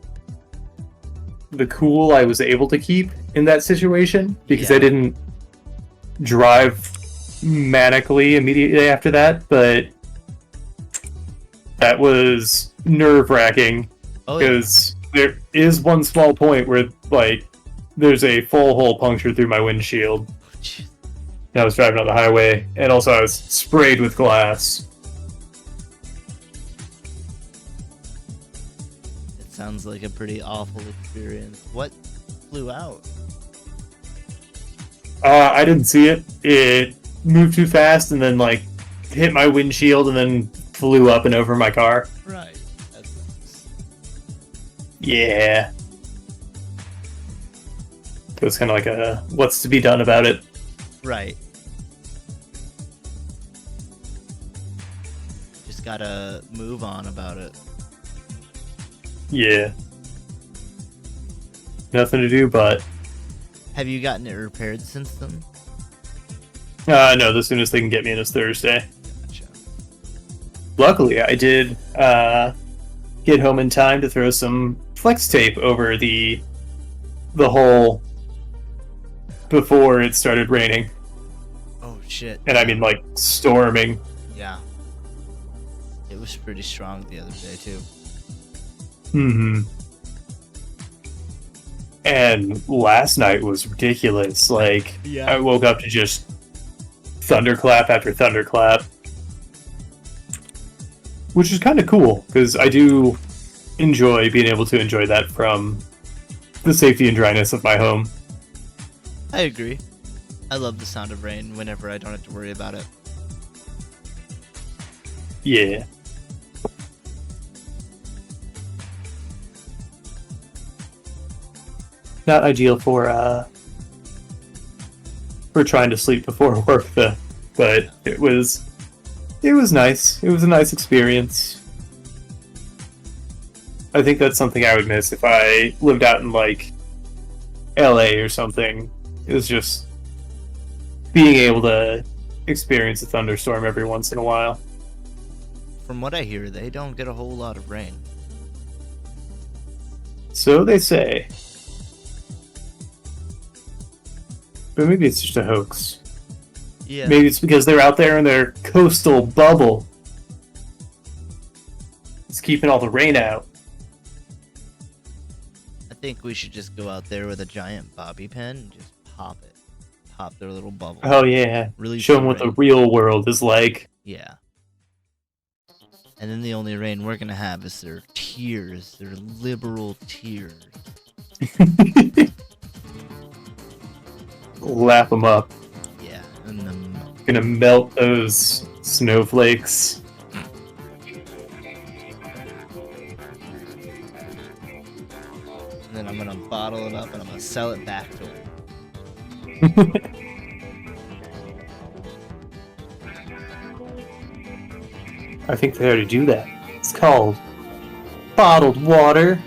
the cool I was able to keep in that situation because Yeah. I didn't drive manically immediately after that, but that was nerve-wracking Oh yeah. because there is one small point where like there's a full hole punctured through my windshield. Oh, jeez. And I was driving on the highway, and also I was sprayed with glass. It sounds like a pretty awful experience. What flew out? I didn't see it. It moved too fast and then like hit my windshield and then flew up and over my car. Right. That sucks. Yeah. It was kind of like a what's to be done about it. Right. Just gotta move on about it. Yeah. Nothing to do but. Have you gotten it repaired since then? No, the soonest they can get me in is Thursday. Gotcha. Luckily, I did get home in time to throw some flex tape over the hole before it started raining. Oh shit. And I mean, like, storming. Yeah. It was pretty strong the other day too. Hmm. And last night was ridiculous. Like, Yeah. I woke up to just thunderclap after thunderclap. Which is kind of cool, because I do enjoy being able to enjoy that from the safety and dryness of my home. I agree. I love the sound of rain whenever I don't have to worry about it. Yeah. Not ideal for trying to sleep before work though. But it was nice. It was a nice experience. I think that's something I would miss if I lived out in like LA or something. It was just being able to experience a thunderstorm every once in a while. From what I hear, they don't get a whole lot of rain. So they say. But maybe it's just a hoax. Yeah. Maybe it's because they're out there in their coastal bubble. It's keeping all the rain out. I think we should just go out there with a giant bobby pin and just pop it. Pop their little bubble. Oh yeah. Release Show the them what the rain. real world is like. Yeah. And then the only rain we're gonna have is their tears. Their liberal tears. Lap them up. Yeah. And then Gonna melt those snowflakes. I'm gonna bottle it up and I'm gonna sell it back to them. I think they already do that. It's called bottled water.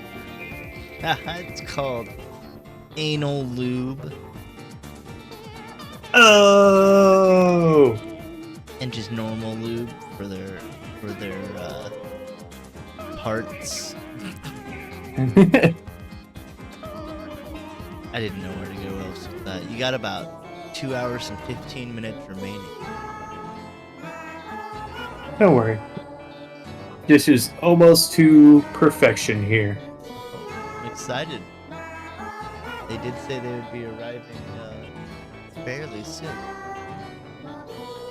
It's called anal lube. Oh! And just normal lube for their parts. I didn't know where to go else with that. You got about 2 hours and 15 minutes remaining. Don't worry. This is almost to perfection here. I'm excited. They did say they would be arriving fairly soon.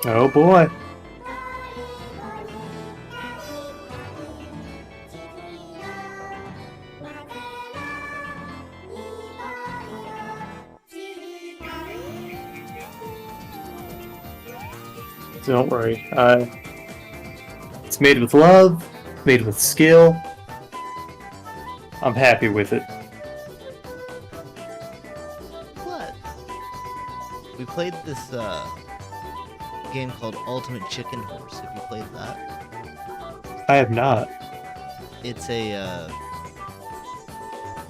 Oh boy. Don't worry. It's made with love, made with skill. I'm happy with it. What? We played this game called Ultimate Chicken Horse. Have you played that? I have not. It's a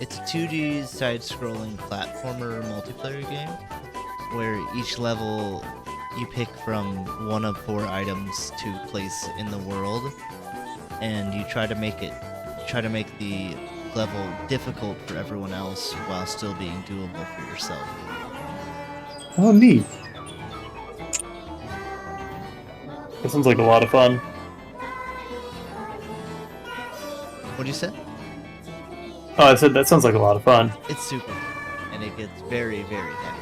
2D side-scrolling platformer multiplayer game where each level you pick from one of 4 items to place in the world, and you try to make the make level difficult for everyone else while still being doable for yourself. Oh, neat. That sounds like a lot of fun. What'd you say? Oh, I said that sounds like a lot of fun. It's super fun, and it gets very, very heavy.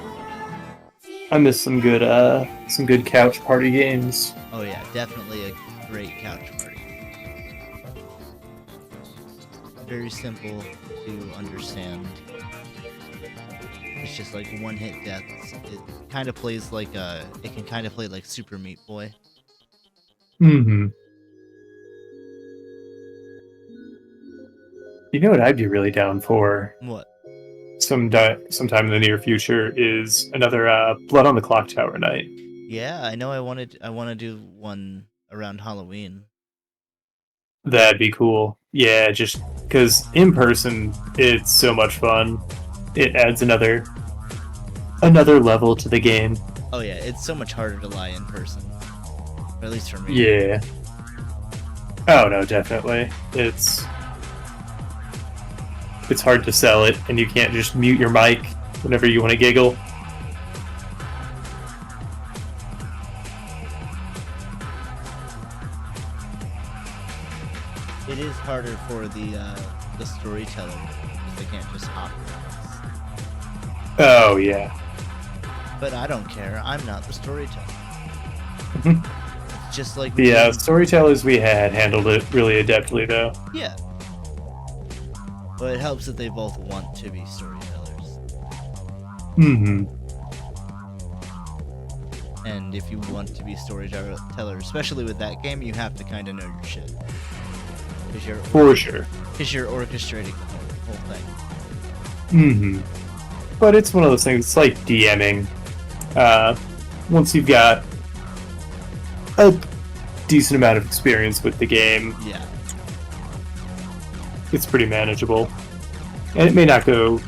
I miss some good couch party games. Oh yeah, definitely a great couch party. Very simple to understand. It's just like one hit deaths. It kind of plays like it can kind of play like Super Meat Boy. Mm-hmm. You know what I'd be really down for What? sometime in the near future is another Blood on the Clock Tower night. Yeah, I know. I want to do one around Halloween. That'd be cool. Yeah, just because in person it's so much fun. It adds another level to the game. Oh yeah, it's so much harder to lie in person. Or at least for me. Yeah. Oh no, definitely. It's hard to sell it, and you can't just mute your mic whenever you want to giggle. It is harder for the storyteller because they can't just hop around. Oh yeah. But I don't care. I'm not the storyteller. It's just like The storytellers we had handled it really adeptly, though. Yeah. But it helps that they both want to be storytellers. Mm-hmm. And if you want to be storyteller, especially with that game, you have to kind of know your shit. For sure. Because you're orchestrating the whole thing. Mm-hmm. But it's one of those things, it's like DMing. Once you've got a decent amount of experience with the game, Yeah. it's pretty manageable. And it may not go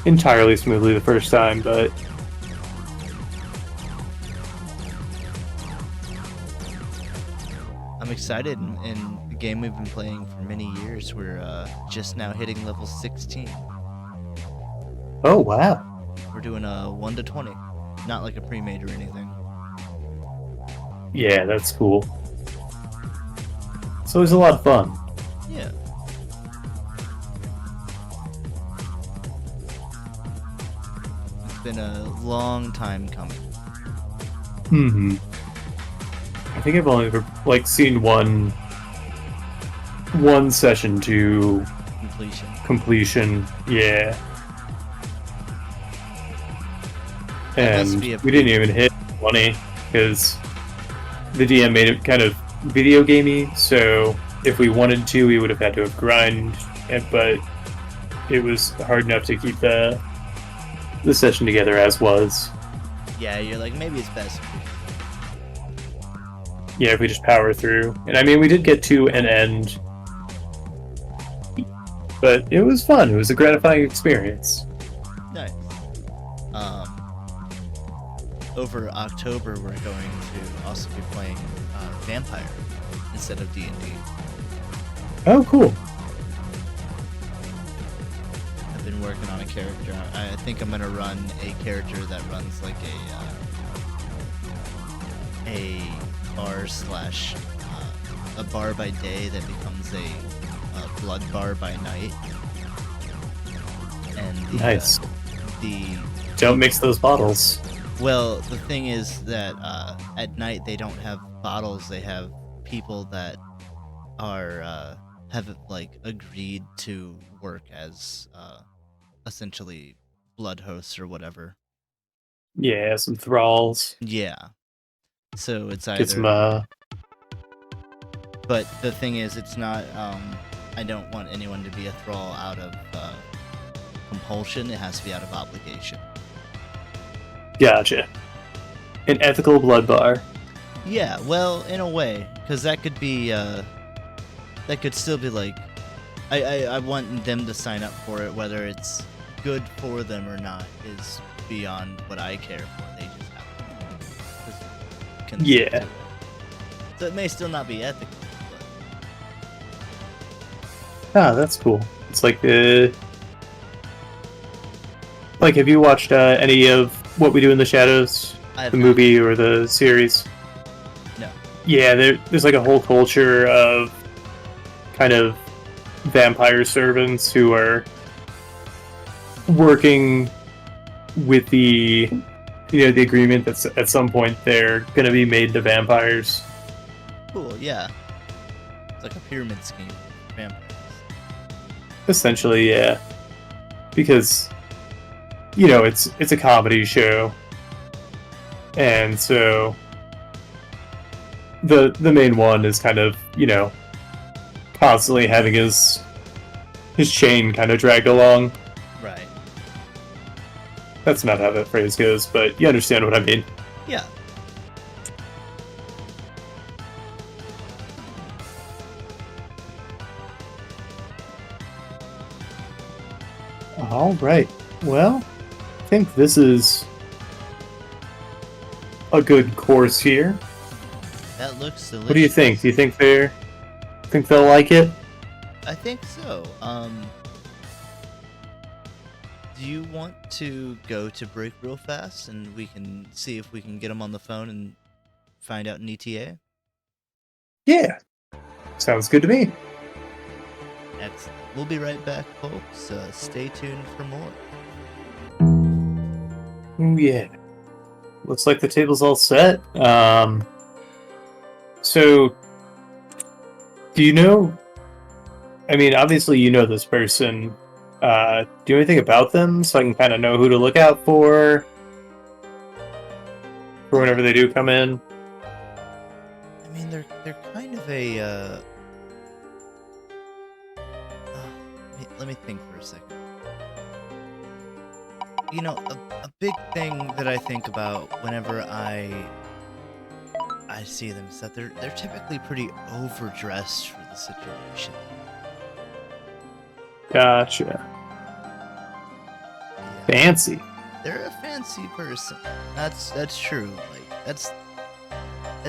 entirely smoothly the first time, but I'm excited. In the game we've been playing for many years, we're just now hitting level 16. oh wow. We're doing a 1 to 20. Not like a pre-made or anything. Yeah, that's cool. It's always a lot of fun. Yeah. It's been a long time coming. Mm-hmm. I think I've only ever seen one session to completion. Yeah. And we didn't even hit 20 because the DM made it kind of video gamey. So if we wanted to, we would have had to have grind, but it was hard enough to keep the session together as was. Yeah, you're like, maybe it's best. Yeah, if we just power through. And I mean, we did get to an end, but it was fun. It was a gratifying experience. Nice. Over October, we're going to also be playing Vampire instead of D&D. Oh, cool. I've been working on a character. I think I'm gonna run a character that runs like a bar slash a bar by day that becomes a blood bar by night. And nice. Don't mix those bottles. Well, the thing is that at night they don't have bottles. They have people that are have agreed to work as essentially blood hosts or whatever. Yeah, some thralls. Yeah. So it's either. Get some. But the thing is, it's not. I don't want anyone to be a thrall out of compulsion. It has to be out of obligation. Gotcha. An ethical blood bar. Yeah, well, in a way, because that could be, that could still be like, I want them to sign up for it, whether it's good for them or not is beyond what I care for. They just have to consent Yeah. to it. So it may still not be ethical, but... Ah, that's cool. It's like have you watched any of What We Do in the Shadows, the movie or the series? No. Yeah, there's like a whole culture of kind of vampire servants who are working with the the agreement that at some point they're going to be made to vampires. Cool, yeah. It's like a pyramid scheme for vampires. Essentially, yeah. Because it's a comedy show. And so the main one is kind of, constantly having his chain kind of dragged along. Right. That's not how that phrase goes, but you understand what I mean. Yeah. All right. Well, I think this is a good course here. That looks delicious. What do you think? Do you think they'll like it? I think so. Do you want to go to break real fast and we can see if we can get them on the phone and find out an ETA? Yeah. Sounds good to me. Excellent. We'll be right back, folks. Stay tuned for more. Oh, yeah. Looks like the table's all set. So, do you know... I mean, obviously you know this person. Do you know anything about them so I can kind of know who to look out for whenever they do come in? I mean, they're kind of a... let me think for a second. A big thing that I think about whenever I see them is that they're typically pretty overdressed for the situation. Gotcha. Yeah. Fancy. They're a fancy person. That's true. Like that's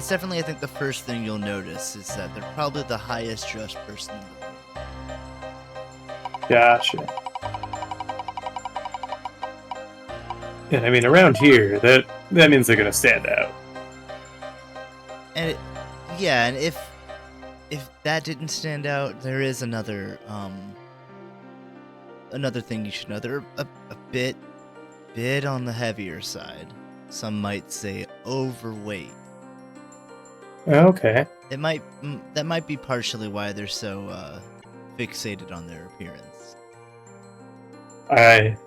definitely, I think, the first thing you'll notice is that they're probably the highest dressed person in the room. Gotcha. And I mean, around here, that means they're gonna stand out. And and if that didn't stand out, there is another thing you should know. They're a bit on the heavier side. Some might say overweight. Okay. That might be partially why they're so fixated on their appearance. I'm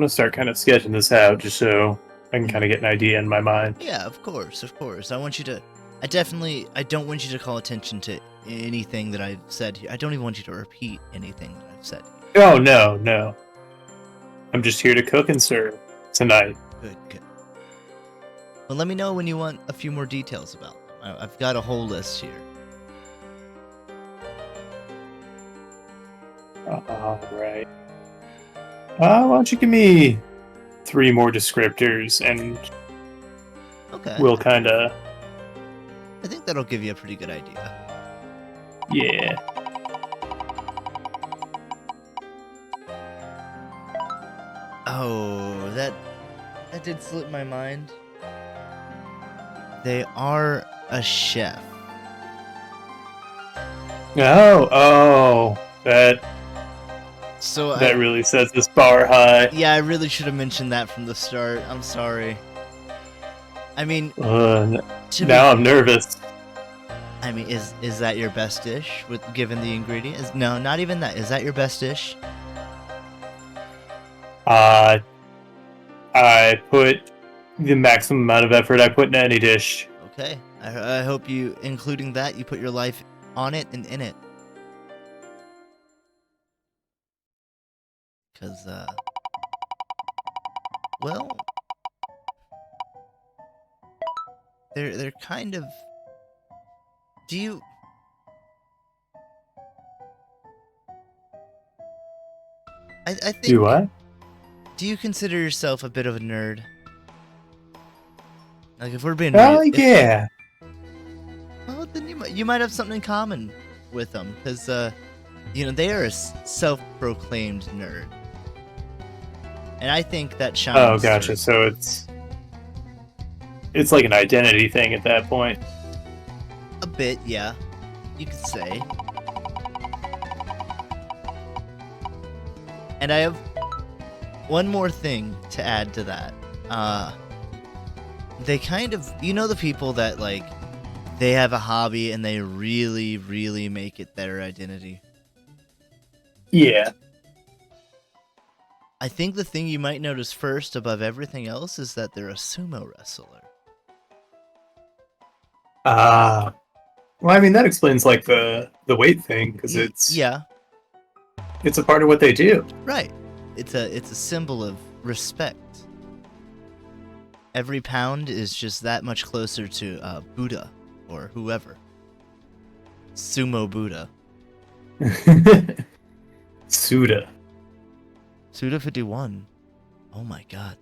gonna start kind of sketching this out just so I can kind of get an idea in my mind. Yeah, of course. I want you to. I don't want you to call attention to anything that I've said here. I don't even want you to repeat anything that I've said here. Oh, no. I'm just here to cook and serve tonight. Good. Well, let me know when you want a few more details about them. I've got a whole list here. All right. Why don't you give me 3 more descriptors and Okay. we'll kind of... I think that'll give you a pretty good idea. Yeah. Oh, that did slip my mind. They are a chef. Oh, that So that really sets this bar high. Yeah, I really should have mentioned that from the start. I'm sorry. I mean, now I'm nervous. I mean, is that your best dish with given the ingredients? No, not even that. Is that your best dish? I put the maximum amount of effort I put in any dish. Okay. I hope you, including that, you put your life on it and in it. Because, well, they're kind of... Do you... I think... Do I? Do you consider yourself a bit of a nerd? Like, if we're being Oh, real, yeah. well, then you might have something in common with them, because they are a self-proclaimed nerd. And I think that shines Oh, gotcha. through. So it's like an identity thing at that point. A bit, yeah. You could say. And I have one more thing to add to that. They kind of, the people that, like, they have a hobby and they really, really make it their identity. Yeah. I think the thing you might notice first above everything else is that they're a sumo wrestler. Well, I mean, that explains, like, the weight thing, because it's a part of what they do. Right. It's a symbol of respect. Every pound is just that much closer to Buddha or whoever. Sumo Buddha. Suda 51. Oh my god.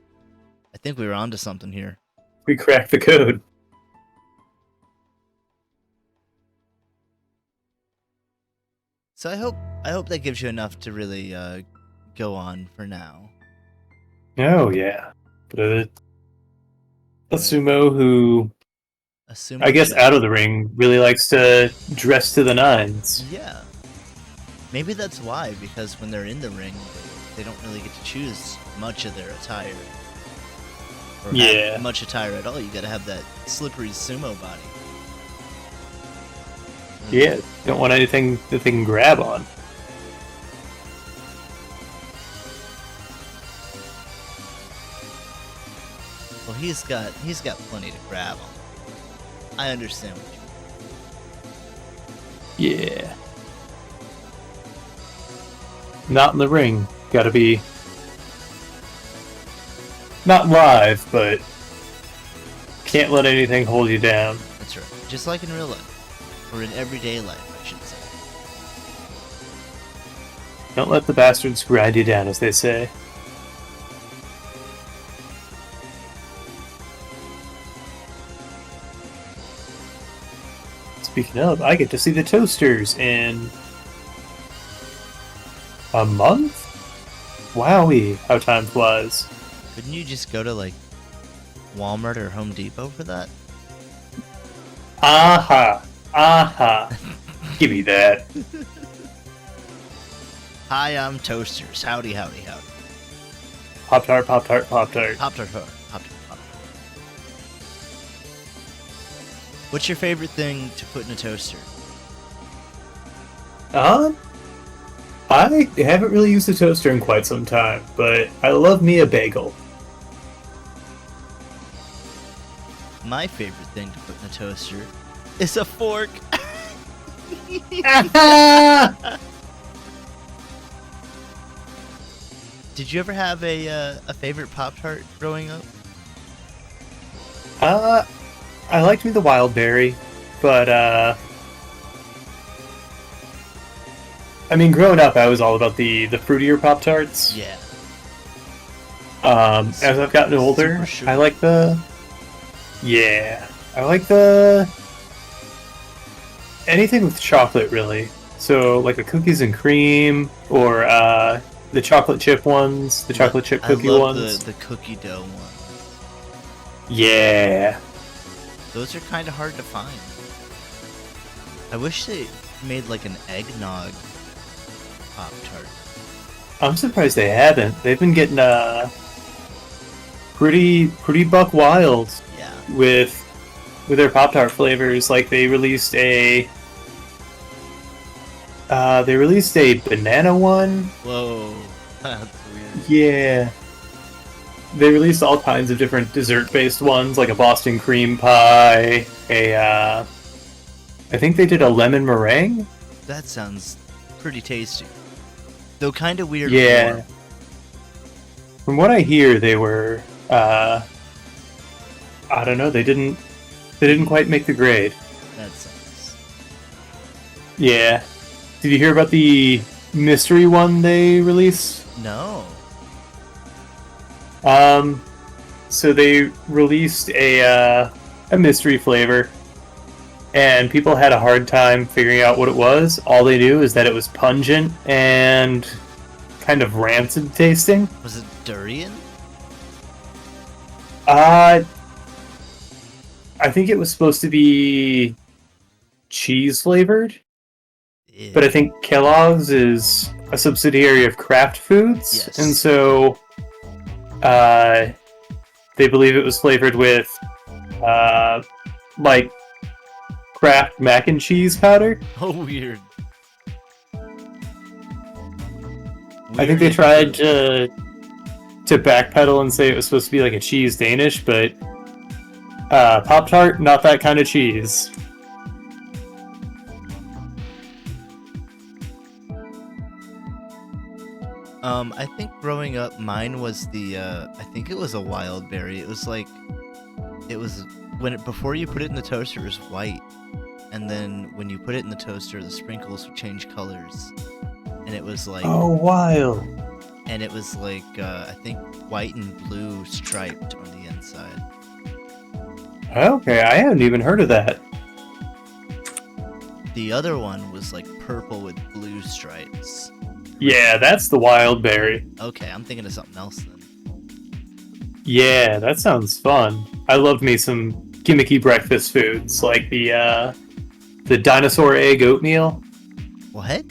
I think we were onto something here. We cracked the code. So I hope that gives you enough to really go on for now. Oh, yeah. But a sumo who, I guess, out of the ring, really likes to dress to the nines. Yeah. Maybe that's why, because when they're in the ring, they don't really get to choose much of their attire. Or have much attire at all. You gotta have that slippery sumo body. Yeah, don't want anything that they can grab on. Well, he's got plenty to grab on. I understand what you mean. Yeah. Not in the ring. Gotta be... not live, but... can't let anything hold you down. That's right. Just like in real life. Or in everyday life, I should say. Don't let the bastards grind you down, as they say. Speaking of, I get to see the Toasters in... a month? Wowee, how time flies. Couldn't you just go to, like, Walmart or Home Depot for that? Aha! Give me that. Hi, I'm Toasters. Howdy, howdy, howdy. Pop-Tart, Pop-Tart, Pop-Tart. Pop-Tart, Pop-Tart. What's your favorite thing to put in a toaster? I haven't really used a toaster in quite some time, but I love me a bagel. My favorite thing to put in a toaster is a fork. Did you ever have a favorite Pop-Tart growing up? I liked me the wild berry, but I mean, growing up, I was all about the fruitier Pop-Tarts. Yeah. As I've gotten older, I like the anything with chocolate, really. So, like the cookies and cream, or the chocolate chip ones, the chocolate chip cookie ones. The cookie dough ones. Yeah. Those are kind of hard to find. I wish they made like an eggnog Pop-Tart. I'm surprised they haven't. They've been getting pretty buck wild. Yeah. With their Pop-Tart flavors. Like they released a banana one. Whoa, that's weird. Yeah. They released all kinds of different dessert-based ones, like a Boston cream pie, I think they did a lemon meringue? That sounds pretty tasty. Though kind of weird. Yeah. Form. From what I hear, they were, I don't know, they didn't quite make the grade. That sucks. Yeah. Did you hear about the mystery one they released? No. So they released a mystery flavor, and people had a hard time figuring out what it was. All they knew is that it was pungent and kind of rancid tasting. Was it durian? Uh, I think it was supposed to be cheese flavored, but I Ew. think Kellogg's is a subsidiary of Kraft Foods, and Yes. so uh, they believe it was flavored with uh, like Kraft mac and cheese powder. Oh, weird. I think Weird they if tried true. to backpedal and say it was supposed to be like a cheese Danish, but Pop Tart, not that kind of cheese. I think growing up, mine was I think it was a wild berry. It was like, it was before you put it in the toaster, it was white. And then when you put it in the toaster, the sprinkles would change colors. And it was like, Oh, wild. I think white and blue striped on the inside. Okay, I hadn't even heard of that. The other one was like purple with blue stripes. Yeah, that's the wild berry. Okay, I'm thinking of something else then. Yeah, that sounds fun. I love me some gimmicky breakfast foods like the dinosaur egg oatmeal. What?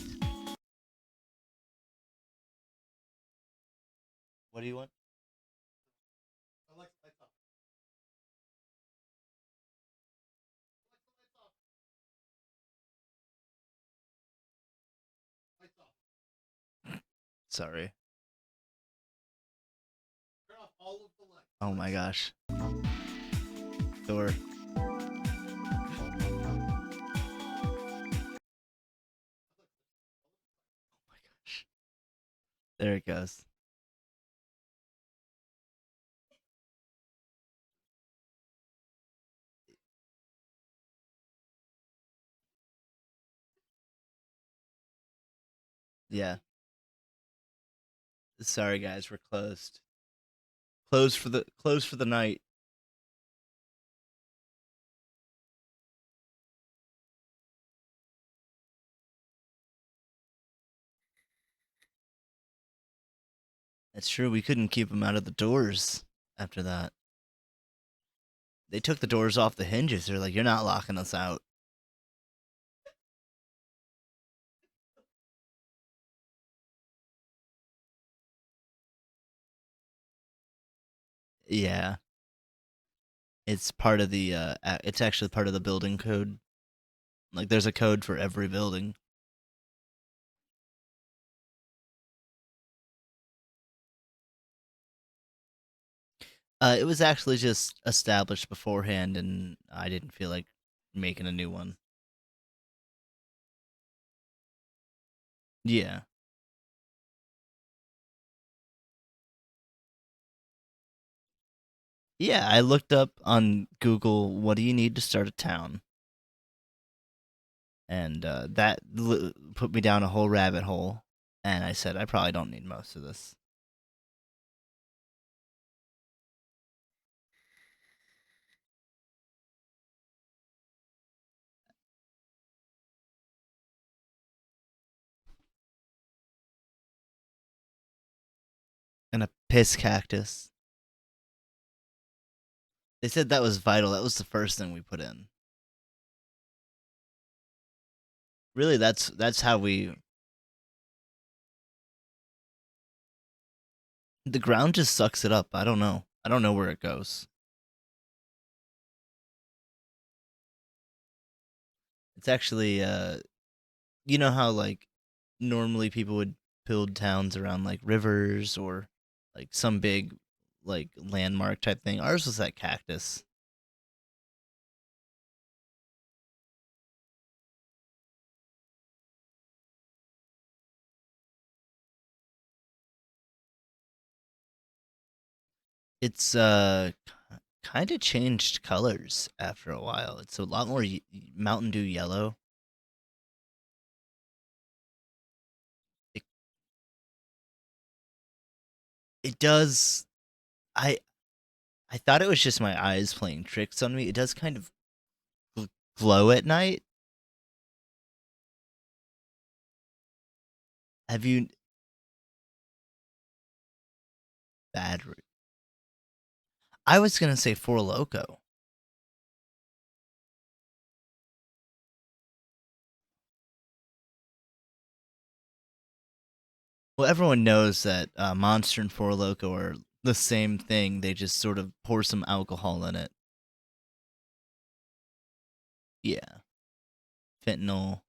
What do you want? Sorry. Oh my gosh. Door. There it goes. Yeah. Sorry guys, we're closed. Closed for the night. That's true. We couldn't keep them out of the doors after that. They took the doors off the hinges. They're like, "You're not locking us out." Yeah. It's part of the it's actually part of the building code. Like there's a code for every building. It was actually just established beforehand, and I didn't feel like making a new one. Yeah. Yeah, I looked up on Google, what do you need to start a town? And put me down a whole rabbit hole. And I said, I probably don't need most of this. And a piss cactus. They said that was vital. That was the first thing we put in. Really, that's how we. The ground just sucks it up. I don't know. I don't know where it goes. It's actually, you know how like normally people would build towns around like rivers or like some big like landmark type thing. Ours was that cactus. It's kind of changed colors after a while. It's a lot more Mountain Dew yellow. It, it does. I I thought it was just my eyes playing tricks on me. It does kind of Glow at night? Have you battery? I was gonna say Four Loco. Well, everyone knows that Monster and Four Loco are the same thing. They just sort of pour some alcohol in it. Yeah, fentanyl.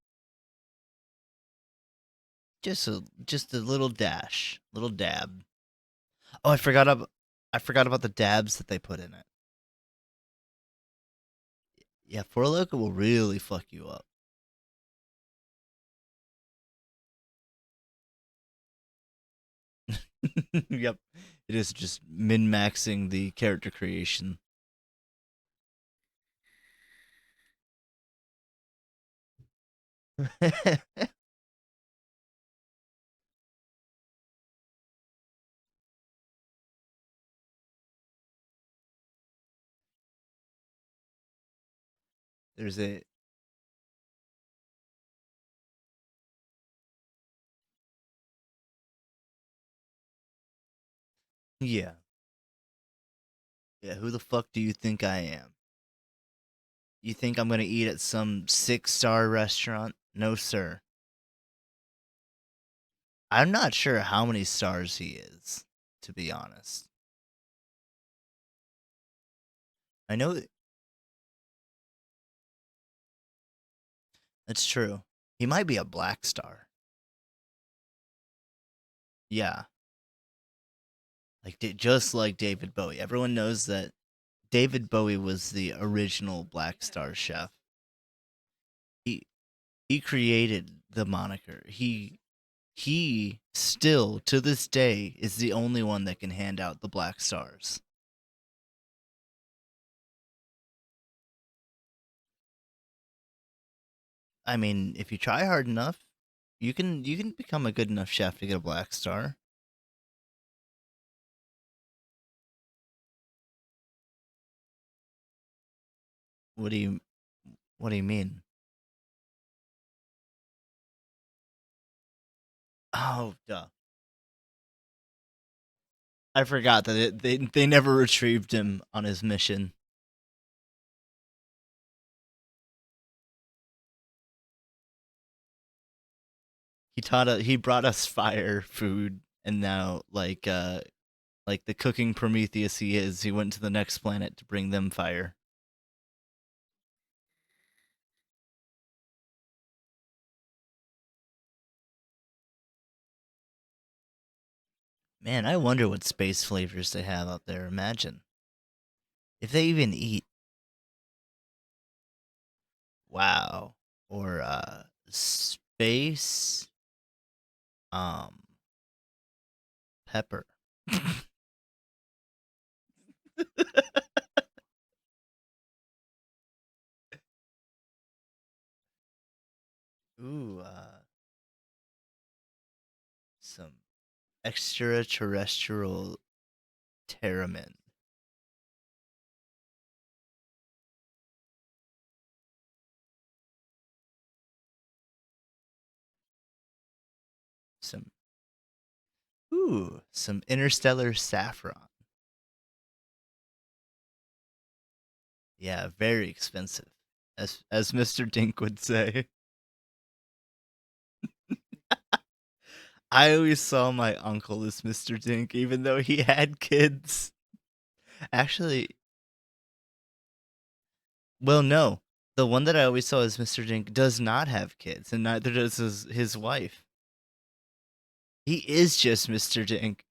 Just a little dash, little dab. Oh, I forgot about the dabs that they put in it. Yeah, Four Loco will really fuck you up. Yep, it is just min maxing the character creation. There's a yeah, yeah. Who the fuck do you think I am? You think I'm gonna eat at some 6-star restaurant? No, sir. I'm not sure how many stars he is, to be honest. I know that's true. He might be a black star. Yeah, just like David Bowie. Everyone knows that David Bowie was the original Black Star chef. He he created the moniker. He still to this day is the only one that can hand out the black stars. I mean, if you try hard enough, you can become a good enough chef to get a black star. What do you what do you mean? Oh, duh. I forgot that they never retrieved him on his mission. He brought us fire, food, and now like the cooking Prometheus he is, he went to the next planet to bring them fire. Man, I wonder what space flavors they have out there. Imagine if they even eat. Wow. Or space um pepper. Ooh, some extraterrestrial terramin. Some some interstellar saffron. Yeah, very expensive. As Mr. Dink would say. I always saw my uncle as Mr. Dink, even though he had kids. Actually, well, no. The one that I always saw as Mr. Dink does not have kids, and neither does his wife. He is just Mr. Dink.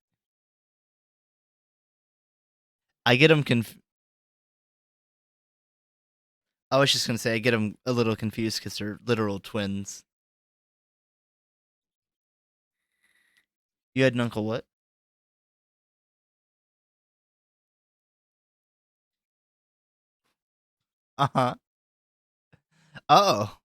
I get him I was just gonna say I get him a little confused because they're literal twins. You had an uncle what? Uh huh. Oh,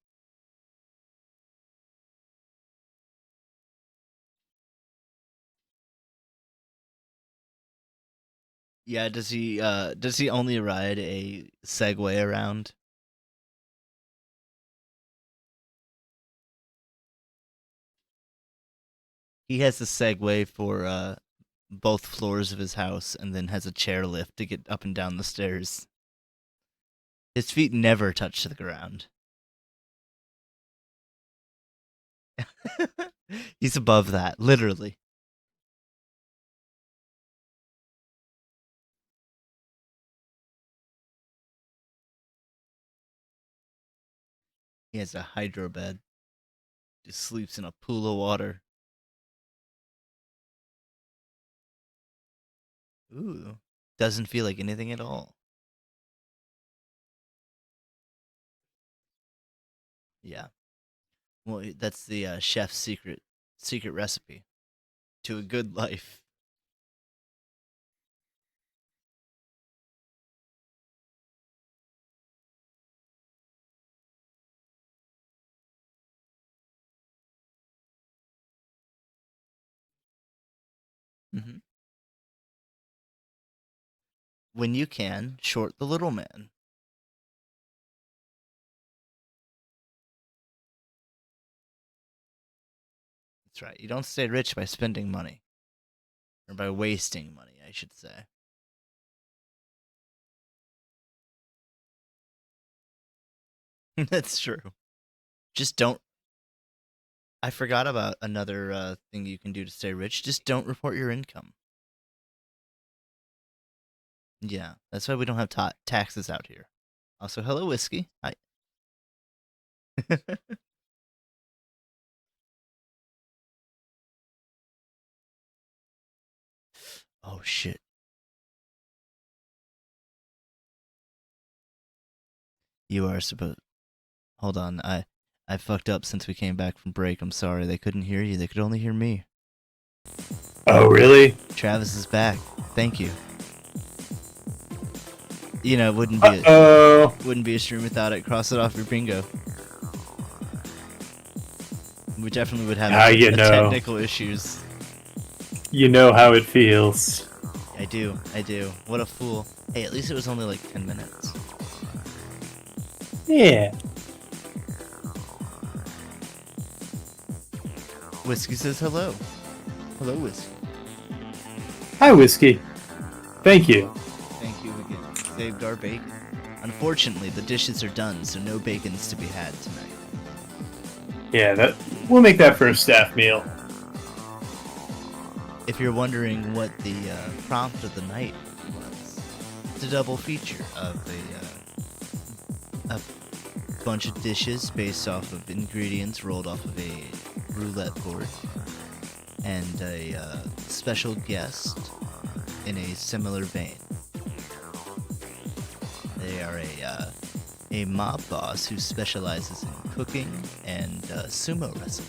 yeah. Does he only ride a Segway around? He has a Segway for both floors of his house, and then has a chairlift to get up and down the stairs. His feet never touch the ground. He's above that, literally. He has a hydro bed. Just sleeps in a pool of water. Ooh. Doesn't feel like anything at all. Yeah. Well, that's the chef's secret recipe to a good life. Hmm. When you can, short the little man. That's right. You don't stay rich by spending money. Or by wasting money, I should say. That's true. Just don't. I forgot about another thing you can do to stay rich. Just don't report your income. Yeah, that's why we don't have taxes out here. Also, hello, Whiskey. Hi. Oh, shit. You are supposed. Hold on. I fucked up since we came back from break. I'm sorry. They couldn't hear you. They could only hear me. Oh, really? Travis is back. Thank you. You know, it wouldn't be wouldn't be a stream without it. Cross it off your bingo. We definitely would have technical issues. You know how it feels. I do. What a fool. Hey, at least it was only like 10 minutes. Yeah. Whiskey says hello. Hello, Whiskey. Hi, Whiskey. Thank you. Thank you again. Saved our bacon. Unfortunately, the dishes are done, so no bacon's to be had tonight. Yeah, we'll make that for a staff meal. If you're wondering what the prompt of the night was, it's a double feature of a bunch of dishes based off of ingredients rolled off of a roulette board, and a special guest in a similar vein. They are a mob boss who specializes in cooking and sumo wrestling.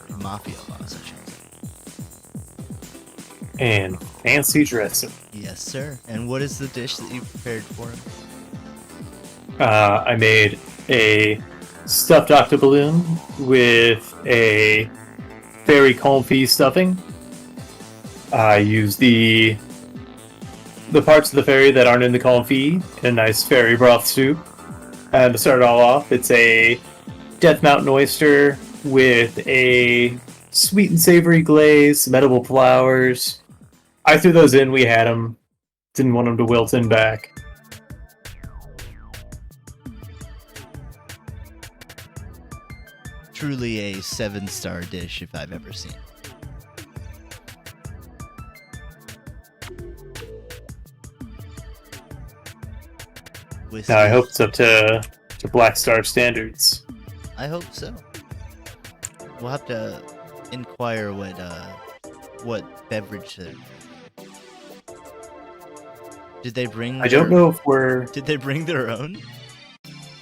A mafia boss, I should say. And fancy dressing. Yes, sir. And what is the dish that you prepared for him? I made a stuffed octoballoon with a fairy confit stuffing. I used the parts of the fairy that aren't in the confit in a nice fairy broth soup. And to start it all off, it's a Death Mountain oyster with a sweet and savory glaze, some edible flowers. I threw those in, we had them. Didn't want them to wilt in back. Truly a 7-star dish if I've ever seen. Whiskey. Now I hope it's up to Black Star standards. I hope so. We'll have to inquire what beverage they're. Did they bring? I don't know if we're. Did they bring their own?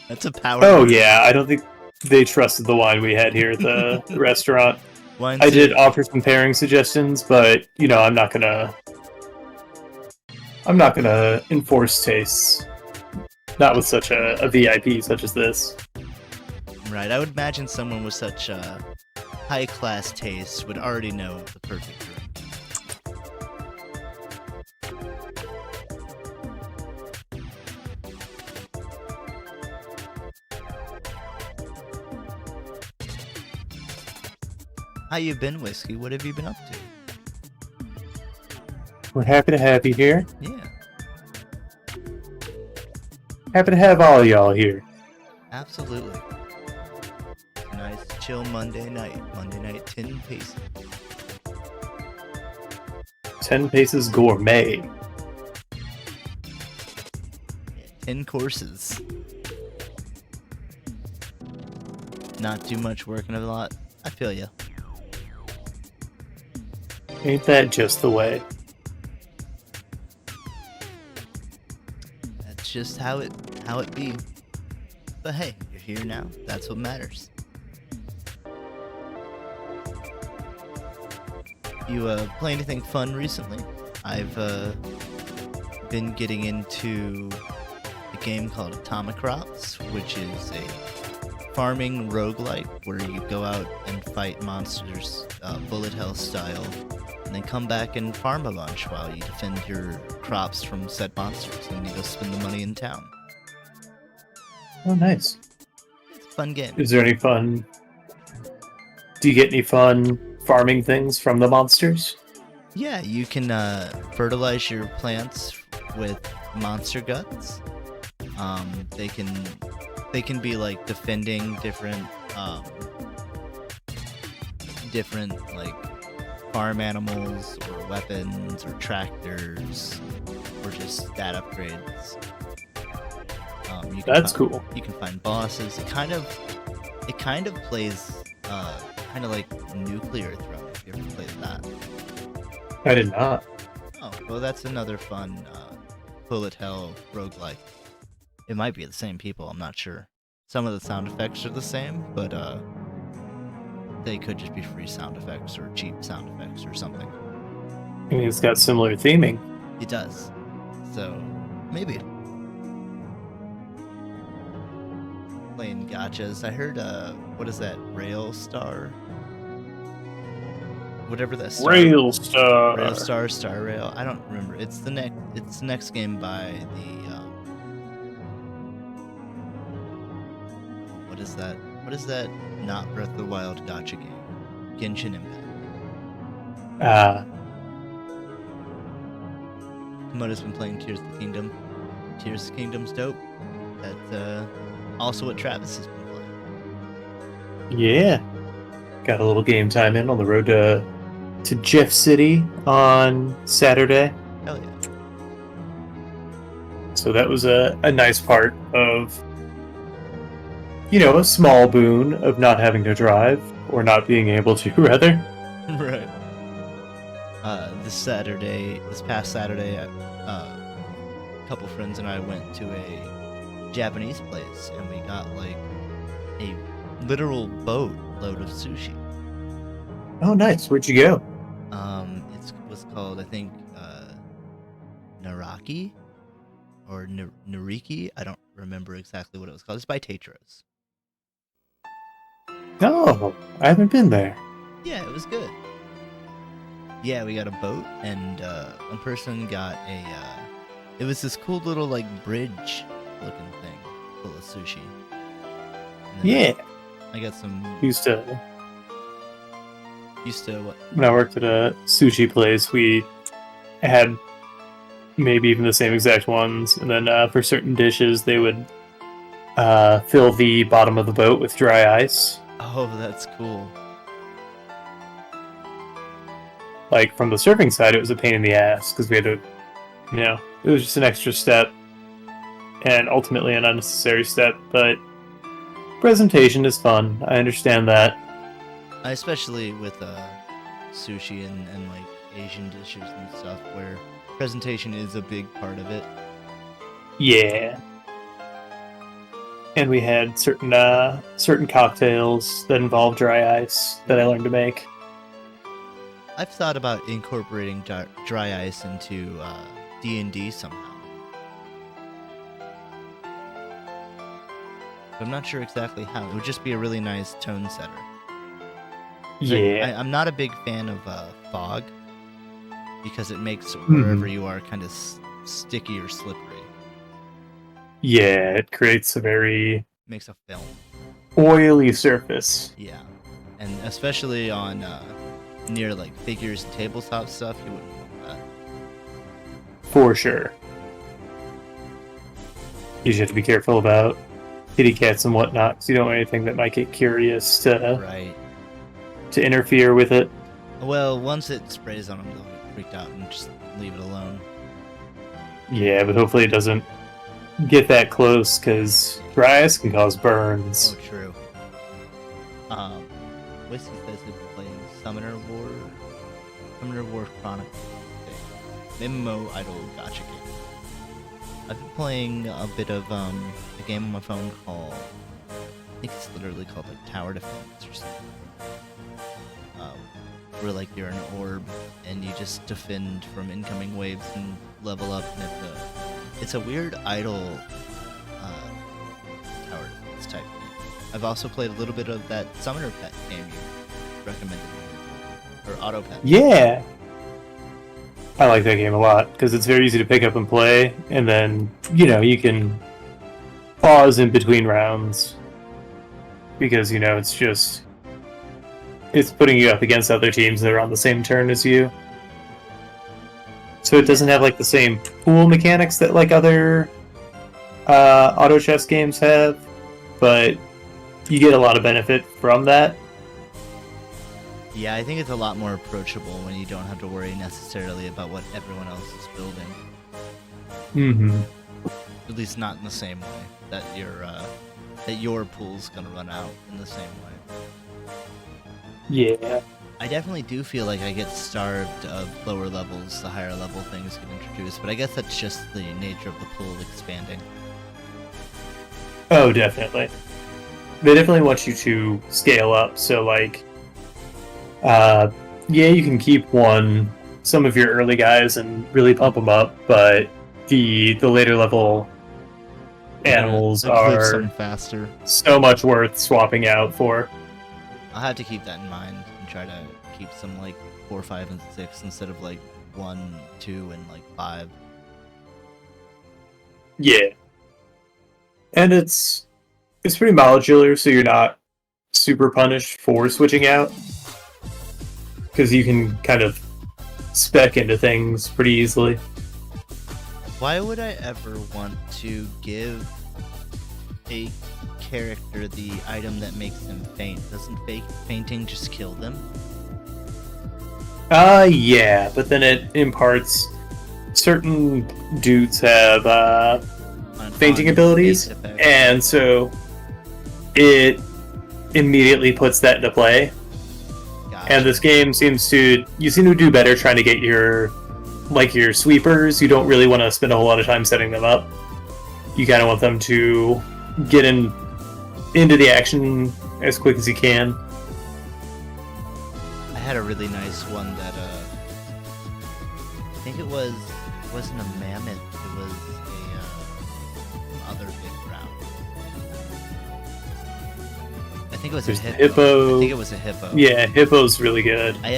That's a power. Oh yeah, I don't think they trusted the wine we had here at the restaurant. I did offer some pairing suggestions, but I'm not gonna enforce tastes. Not with such a VIP such as this. Right, I would imagine someone with such high-class taste would already know the perfect drink. How you been, Whiskey? What have you been up to? We're happy to have you here. Yeah, Happy to have all y'all here. absolutely. Nice chill Monday night. Monday night 10 pace. 10 Paces Gourmet. Yeah, 10 courses. Not too much, working a lot. I feel ya. Ain't that just the way? That's just how it be. But hey, you're here now. That's what matters. You play anything fun recently? I've been getting into a game called Atomic Crops, which is a farming roguelike where you go out and fight monsters bullet hell style, and then come back and farm a bunch while you defend your crops from said monsters, and you go spend the money in town. Oh, nice. It's a fun game. Is there any fun? Do you get any fun farming things from the monsters? Yeah, you can fertilize your plants with monster guts. They can be like defending different like farm animals or weapons or tractors or just stat upgrades. That's cool. You can find bosses. It kind of plays kind of like Nuclear Throne, if you ever played that. I did not. Oh, well, that's another fun bullet hell roguelike. It might be the same people, I'm not sure. Some of the sound effects are the same, but they could just be free sound effects or cheap sound effects or something. I mean, it's got similar theming. It does. So, maybe. Playing gachas. I heard, what is that? Railstar? Whatever that star. Railstar. Star Rail. I don't remember. It's the next game by the what is that? What is that? Not Breath of the Wild gacha game. Genshin Impact. Komodo's been playing Tears of the Kingdom. Tears of the Kingdom's dope. That's also what Travis has been playing. Yeah. Got a little game time in on the road to Jeff City on Saturday. Hell yeah. So that was a nice part of, a small boon of not having to drive, or not being able to, rather. Right. This past Saturday, a couple friends and I went to a Japanese place, and we got like a literal boat load of sushi. Oh, nice. Where'd you go? It was called, I think, Naraki or Nariki. I don't remember exactly what it was called. It's by Tetros. Oh, I haven't been there. Yeah, it was good. Yeah, we got a boat, and one person got it was this cool little like bridge looking thing full of sushi. Yeah. I got some. Used to what? When I worked at a sushi place, we had maybe even the same exact ones, and then for certain dishes, they would fill the bottom of the boat with dry ice. Oh, that's cool. Like, from the surfing side, it was a pain in the ass, because we had to, it was just an extra step, and ultimately an unnecessary step, but presentation is fun. I understand that. Especially with sushi and like Asian dishes and stuff, where presentation is a big part of it. Yeah. And we had certain cocktails that involve dry ice that I learned to make. I've thought about incorporating dry ice into D&D somehow. But I'm not sure exactly how. It would just be a really nice tone setter. Yeah. I'm not a big fan of fog, because it makes wherever you are kind of sticky or slippery. Yeah, it creates a very Makes a film. oily surface. Yeah. And especially on near like figures and tabletop stuff, you wouldn't want that. For sure. You just have to be careful about kitty cats and whatnot, because you don't want anything that might get curious Right. to interfere with it. Well, once it sprays on them, they'll get freaked out and just leave it alone. Yeah, but hopefully it doesn't get that close, because dry ice can cause burns. Oh, true. Whiskey says he's been playing Summoner War Chronicles. MMO Idol Gacha game. I've been playing a bit of a game on my phone called, I think it's literally called like Tower Defense or something. Where like you're an orb and you just defend from incoming waves and level up. And it's a weird idle tower defense type game. I've also played a little bit of that Summoner Pet game you recommended me, or Auto Pet. Yeah, I like that game a lot because it's very easy to pick up and play, and then you can pause in between rounds because it's putting you up against other teams that are on the same turn as you. So it doesn't have like the same pool mechanics that like other auto chess games have, but you get a lot of benefit from that. Yeah, I think it's a lot more approachable when you don't have to worry necessarily about what everyone else is building. Mm-hmm. At least not in the same way that your pool's gonna run out in the same way. Yeah. I definitely do feel like I get starved of lower levels, the higher level things get introduced, but I guess that's just the nature of the pool expanding. Oh, definitely. They definitely want you to scale up, so like you can keep some of your early guys and really pump them up, but the later level animals are faster. So much worth swapping out for. I'll have to keep that in mind and try to keep some like 4, 5, and 6 instead of like 1, 2, and like 5. Yeah. And it's pretty modular, so you're not super punished for switching out. Because you can kind of spec into things pretty easily. Why would I ever want to give a character the item that makes them faint? Doesn't fainting just kill them? Yeah, but then it imparts certain dudes have fainting abilities, and so it immediately puts that into play. Gotcha. And this game seems to do better trying to get your sweepers. You don't really want to spend a whole lot of time setting them up. You kind of want them to get into the action as quick as you can. I had a really nice one that I think it wasn't a mammoth, it was a other big round. I think it was a hippo. I think it was a hippo. Yeah, hippo's really good. I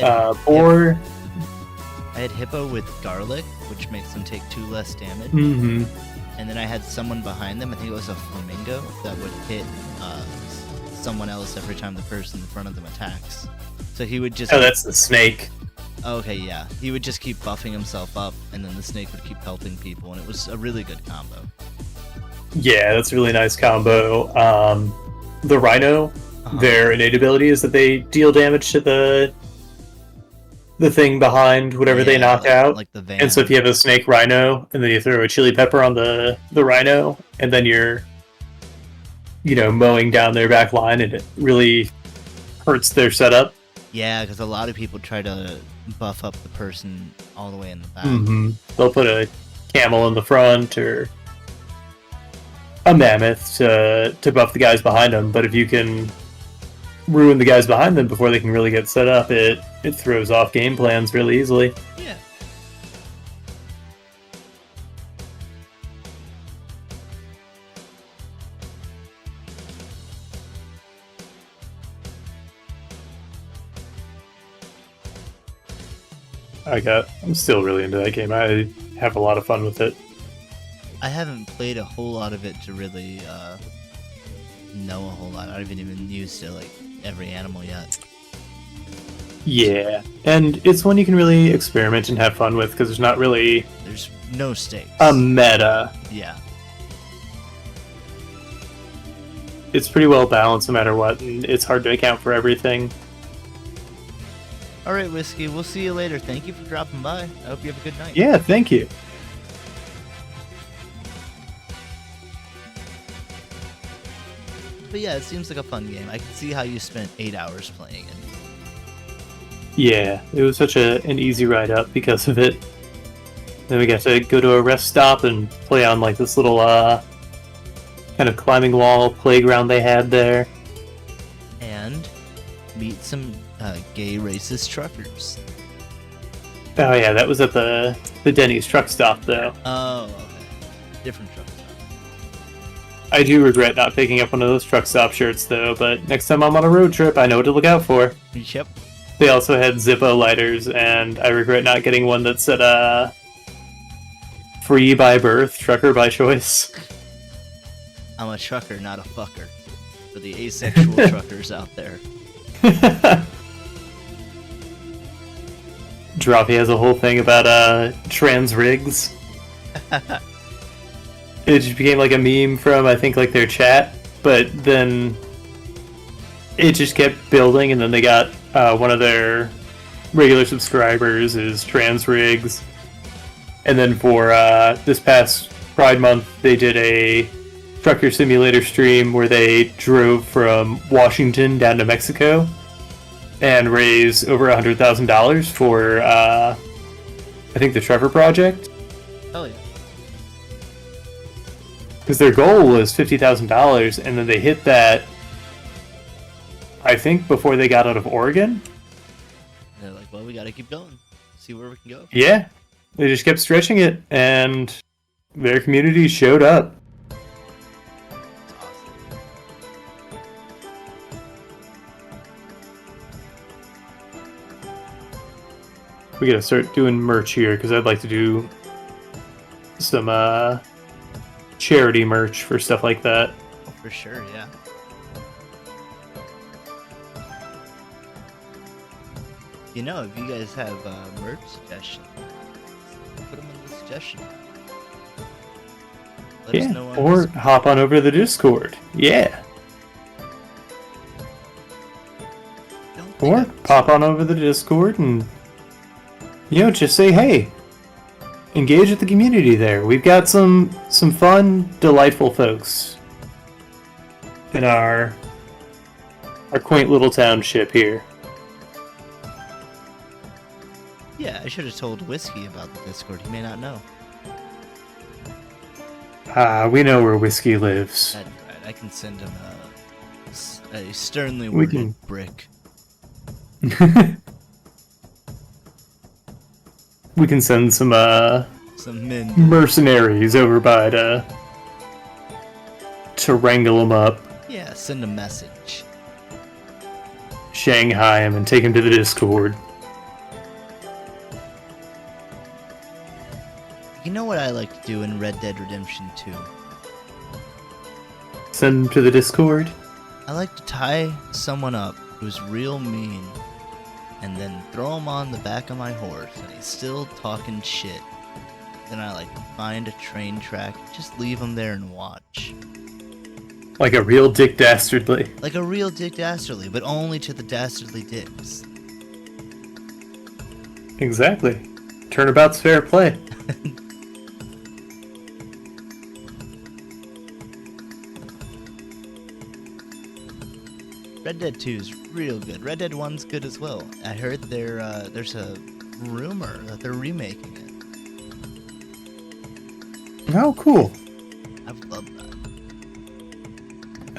had hippo with garlic, which makes them take 2 less damage. Mm-hmm. And then I had someone behind them, I think it was a flamingo, that would hit someone else every time the person in front of them attacks. So he would just... Oh, that's the snake. Okay, yeah. He would just keep buffing himself up, and then the snake would keep helping people, and it was a really good combo. Yeah, that's a really nice combo. The rhino, their innate ability is that they deal damage to the thing behind whatever they knock out. Like the van. And so if you have a snake rhino, and then you throw a chili pepper on the rhino, and then you're mowing down their back line, and it really hurts their setup. Yeah, because a lot of people try to buff up the person all the way in the back. Mm-hmm. They'll put a camel in the front or a mammoth to buff the guys behind them. But if you can ruin the guys behind them before they can really get set up, it throws off game plans really easily. Yeah. I'm still really into that game. I have a lot of fun with it. I haven't played a whole lot of it to really know a whole lot. I haven't even used it like every animal yet. Yeah, and it's one you can really experiment and have fun with because there's not really There's no stakes. a meta. Yeah. It's pretty well balanced no matter what, and it's hard to account for everything. All right, Whiskey. We'll see you later. Thank you for dropping by. I hope you have a good night. Yeah, thank you. But yeah, it seems like a fun game. I can see how you spent 8 hours playing it. Yeah, it was such an easy ride up because of it. Then we got to go to a rest stop and play on like this little kind of climbing wall playground they had there. And meet some gay racist truckers. Oh yeah, that was at the Denny's truck stop though. Oh, okay. Different truck stop. I do regret not picking up one of those truck stop shirts though, but next time I'm on a road trip, I know what to look out for. Yep. They also had Zippo lighters, and I regret not getting one that said free by birth, trucker by choice. I'm a trucker, not a fucker. For the asexual truckers out there. Droppy has a whole thing about trans rigs. It just became like a meme from, I think, like their chat, but then it just kept building, and then they got one of their regular subscribers is trans rigs. And then for this past Pride Month, they did a trucker simulator stream where they drove from Washington down to Mexico and raised over $100,000 for, I think, the Trevor Project. Oh yeah. Because their goal was $50,000, and then they hit that, I think, before they got out of Oregon. They're like, well, we gotta keep going. See where we can go. Yeah, they just kept stretching it, and their community showed up. It's awesome. We gotta start doing merch here, because I'd like to do some charity merch for stuff like that. Oh, for sure, yeah. You know, if you guys have merch suggestions, put them in the suggestion. Let us know on Or Discord. hop on over to the Discord. Yeah. Don't think Or I- pop on over to the Discord and, just say hey. Engage with the community there. We've got some fun, delightful folks in our quaint little township here. Yeah, I should have told Whiskey about the Discord. He may not know. We know where Whiskey lives. That's right. I can send him a sternly We worded can- brick. We can send some Some men. mercenaries over by to wrangle them up, Yeah, send a message. Shanghai him, and take him to the Discord. You know what I like to do in Red Dead Redemption 2? Send him to the Discord. I like to tie someone up who's real mean and then throw him on the back of my horse and he's still talking shit. Then I like to find a train track, just leave him there and watch. Like a real Dick Dastardly. Like a real Dick Dastardly, but only to the dastardly dicks. Exactly. Turnabout's fair play. Red Dead 2 is real good. Red Dead 1's good as well. I heard there's a rumor that they're remaking it. Oh, cool. I would love that.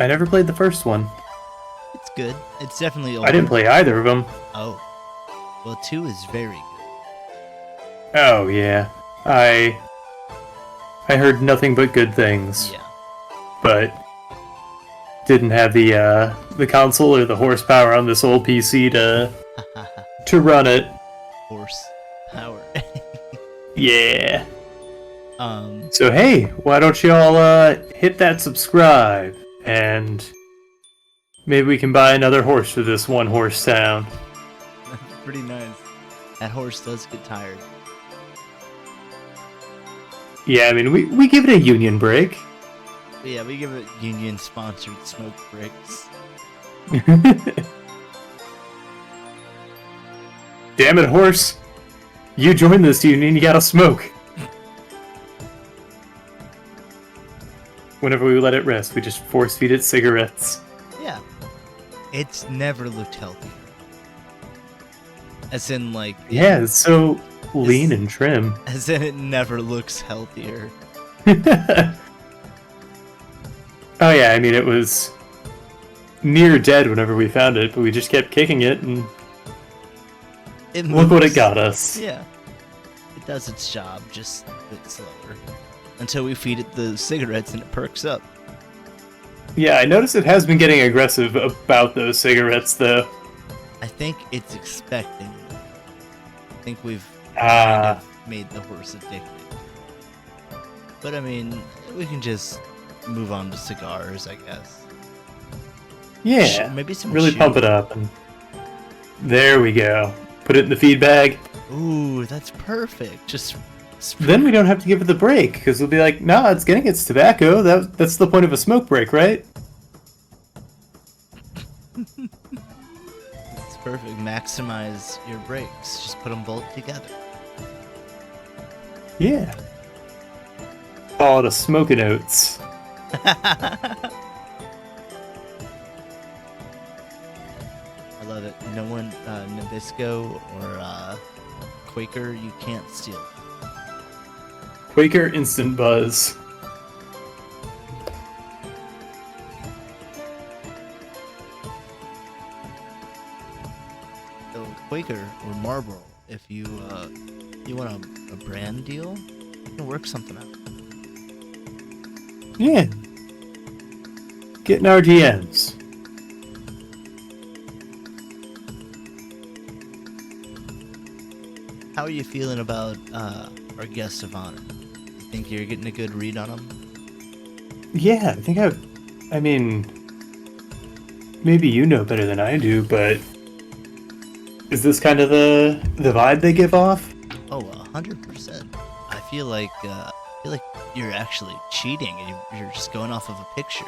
I never played the first one. It's good. It's definitely older. I didn't play either of them. Oh. Well, 2 is very good. Oh, yeah. I heard nothing but good things, Yeah. but didn't have the console or the horsepower on this old PC to run it. Horse power. Yeah. um, So hey, why don't y'all hit that subscribe, and maybe we can buy another horse for this one horse town. Pretty nice. That horse does get tired. Yeah, I mean, we give it a union break. But yeah, we give it union-sponsored smoke breaks. Damn it, horse! You joined this union, you gotta smoke. Whenever we let it rest, we just force feed it cigarettes. Yeah. It's never looked healthier. As in, like... Yeah, it's so lean and trim. As in, it never looks healthier. Oh yeah, I mean, it was near dead whenever we found it, but we just kept kicking it, and look what it got us. Yeah. It does its job, just a bit slower. Until we feed it the cigarettes and it perks up. Yeah, I noticed it has been getting aggressive about those cigarettes, though. I think it's expecting it. I think we've kind of made the horse addicted. But I mean, we can just move on to cigars, I guess. Yeah, maybe some really chew. pump it up, and there we go. Put it in the feed bag. Ooh, that's perfect. Just then we don't have to give it the break, because we'll be like, nah, it's getting its tobacco. That's the point of a smoke break, right? It's perfect. Maximize your breaks. Just put them both together. Yeah. Call it a smoking oats. I love it. No one, Nabisco or Quaker, you can't steal. Quaker Instant Buzz. So Quaker or Marlboro, if you want a brand deal, you can work something out. Yeah. Getting our DMs. How are you feeling about our guest of honor? You think you're getting a good read on him? Yeah, I think I mean, maybe you know better than I do, but is this kind of the vibe they give off? Oh, 100%. I feel like you're actually cheating and you're just going off of a picture.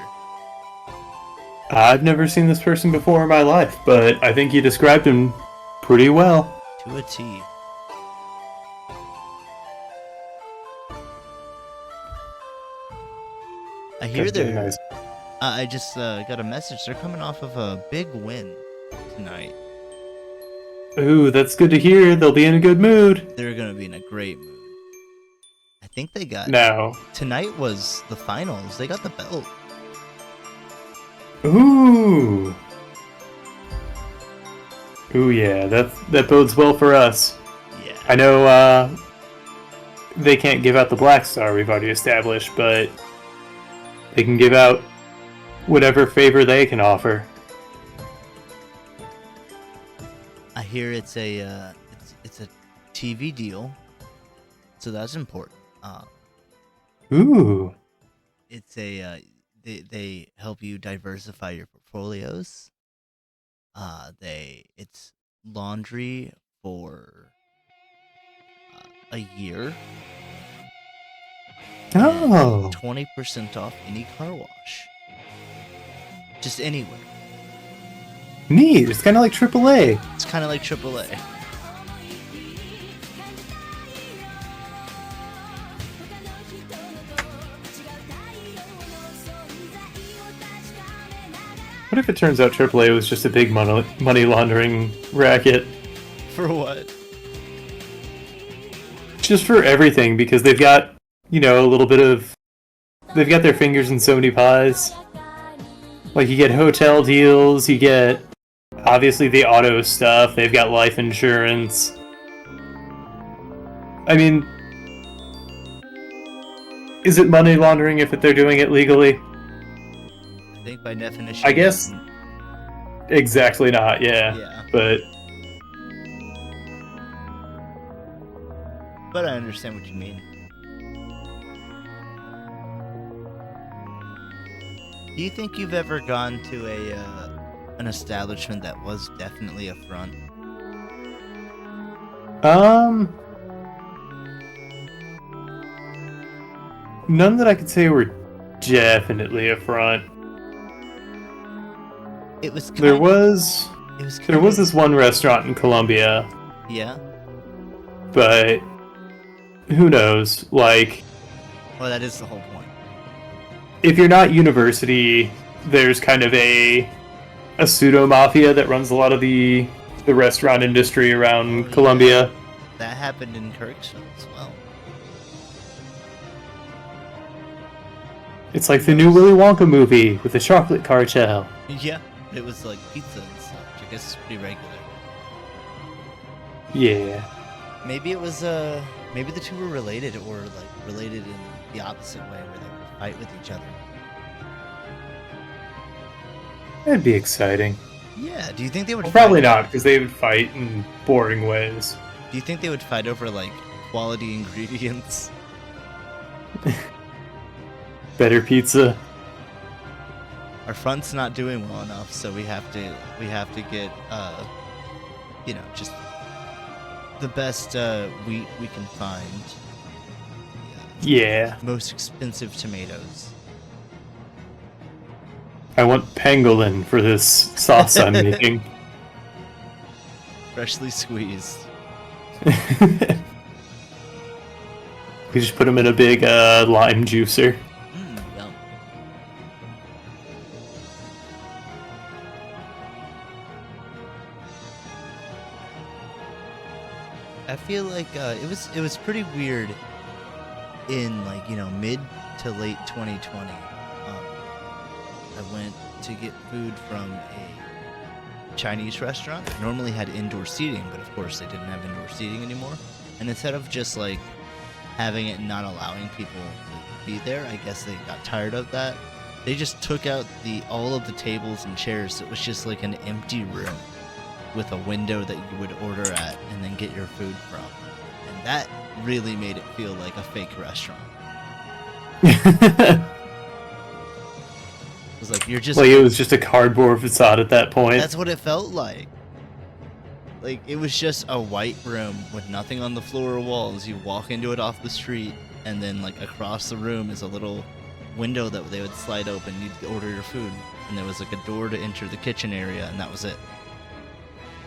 I've never seen this person before in my life, but I think you described him pretty well. To a T. I hear they're... Nice. I just got a message. They're coming off of a big win tonight. Ooh, that's good to hear. They'll be in a good mood. They're gonna be in a great mood. I think they got... No. Tonight was the finals. They got the belt. Ooh. Ooh, yeah. That bodes well for us. Yeah. I know they can't give out the Black Star, we've already established, but they can give out whatever favor they can offer. I hear it's a it's a TV deal, so that's important. Ooh. It's a they help you diversify your portfolios. It's laundry for a year. Oh. 20% off any car wash. Just anywhere. Neat. It's kind of like AAA. It's kind of like AAA. What if it turns out AAA was just a big money laundering racket? For what? Just for everything, because they've got, a little bit of... They've got their fingers in so many pies. Like, you get hotel deals, you get, obviously, the auto stuff, they've got life insurance. I mean... Is it money laundering if they're doing it legally? I think by definition... I guess... Exactly not, Yeah. But I understand what you mean. Do you think you've ever gone to an establishment that was definitely a front? Um, none that I could say were definitely a front. It was There kind of. was It was there kind was of. this one restaurant in Colombia, Yeah. but who knows? Like, Well, that is the whole point. if you're not university, there's kind of a pseudo mafia that runs a lot of the restaurant industry around Oh, Colombia. yeah. That happened in Kirksville as well. It's like the new Willy Wonka movie with the chocolate cartel. Yeah. It was like pizza and stuff, which I guess is pretty regular. Yeah. Maybe it was maybe the two were related, or like related in the opposite way, where they would fight with each other. That'd be exciting. Yeah. Do you think they would? Well, probably fight? not, because they would fight in boring ways. Do you think they would fight over like quality ingredients? Better pizza. Our front's not doing well enough, so we have to get just the best wheat we can find. Yeah. Most expensive tomatoes. I want pangolin for this sauce I'm making. Freshly squeezed. We just put them in a big lime juicer. Yum. I feel like it was pretty weird in like mid to late 2020. I went to get food from a Chinese restaurant. It normally had indoor seating, but of course they didn't have indoor seating anymore. And instead of just like having it not allowing people to be there, I guess they got tired of that. They just took out all of the tables and chairs. So it was just like an empty room with a window that you would order at and then get your food from. And that really made it feel like a fake restaurant. It was like you're just Like it was just a cardboard facade at that point. That's what it felt like. Like it was just a white room with nothing on the floor or walls. You walk into it off the street, and then like across the room is a little window that they would slide open. You'd order your food, and there was like a door to enter the kitchen area, and that was it.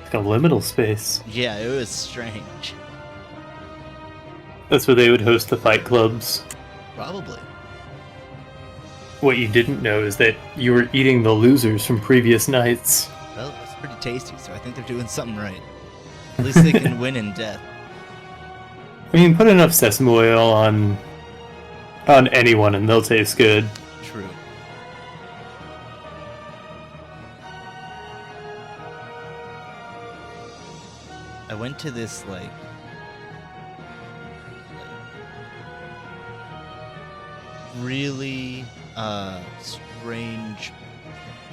Like a liminal space. Yeah, it was strange. That's where they would host the fight clubs. Probably. What you didn't know is that you were eating the losers from previous nights. Well, it's pretty tasty, so I think they're doing something right. At least they can win in death. I mean, put enough sesame oil on anyone and they'll taste good. True. I went to this like really strange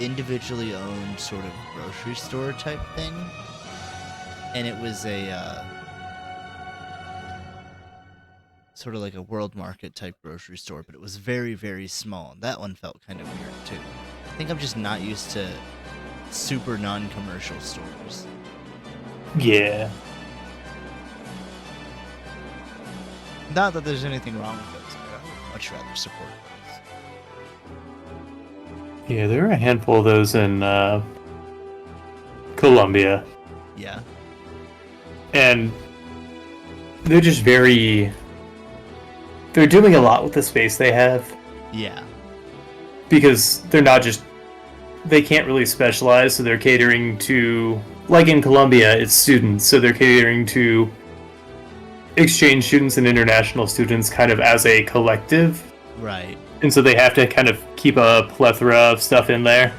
individually owned sort of grocery store type thing, and it was a sort of like a world market type grocery store, but it was very, very small. That one felt kind of weird too. I think I'm just not used to super non-commercial stores. Yeah. Not that there's anything wrong with those, but I would much rather support those. Yeah, there are a handful of those in Colombia. Yeah. And they're just they're doing a lot with the space they have. Yeah. Because they can't really specialize, so they're catering to, like in Colombia, it's students, so they're catering to exchange students and international students kind of as a collective. Right. And so they have to kind of keep a plethora of stuff in there.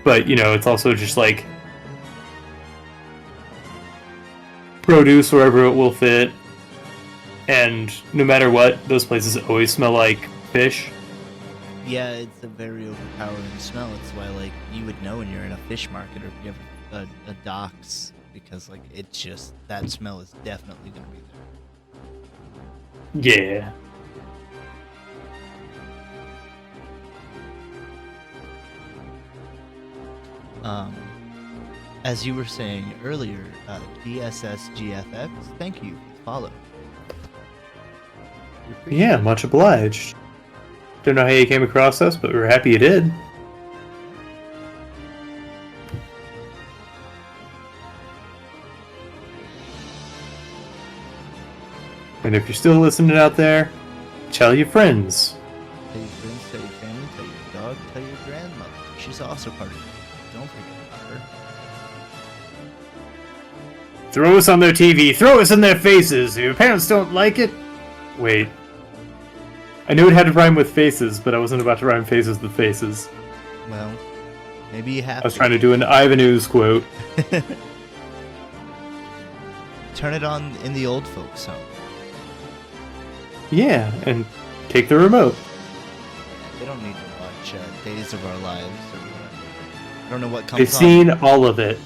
But, it's also just like produce wherever it will fit. And no matter what, those places always smell like fish. Yeah, it's a very overpowering smell. It's why, like, you would know when you're in a fish market or if you have a docks, because, like, it's just, that smell is definitely going to be there. Yeah. As you were saying earlier, DSSGFX, thank you for the follow. We appreciate Yeah, it. much obliged. Don't know how you came across us, but we're happy you did. And if you're still listening out there, tell your friends. Tell your friends, tell your family, tell your dog, tell your grandmother. She's also part of it. Don't forget about her. Throw us on their TV, throw us in their faces. If your parents don't like it... Wait. I knew it had to rhyme with faces, but I wasn't about to rhyme faces with faces. Well, maybe you have I was trying to do an Ivan Ooze quote. Turn it on in the old folks' home. Yeah, and take the remote. They don't need to watch Days of Our Lives or whatever. I don't know what comes They've on. seen all of it.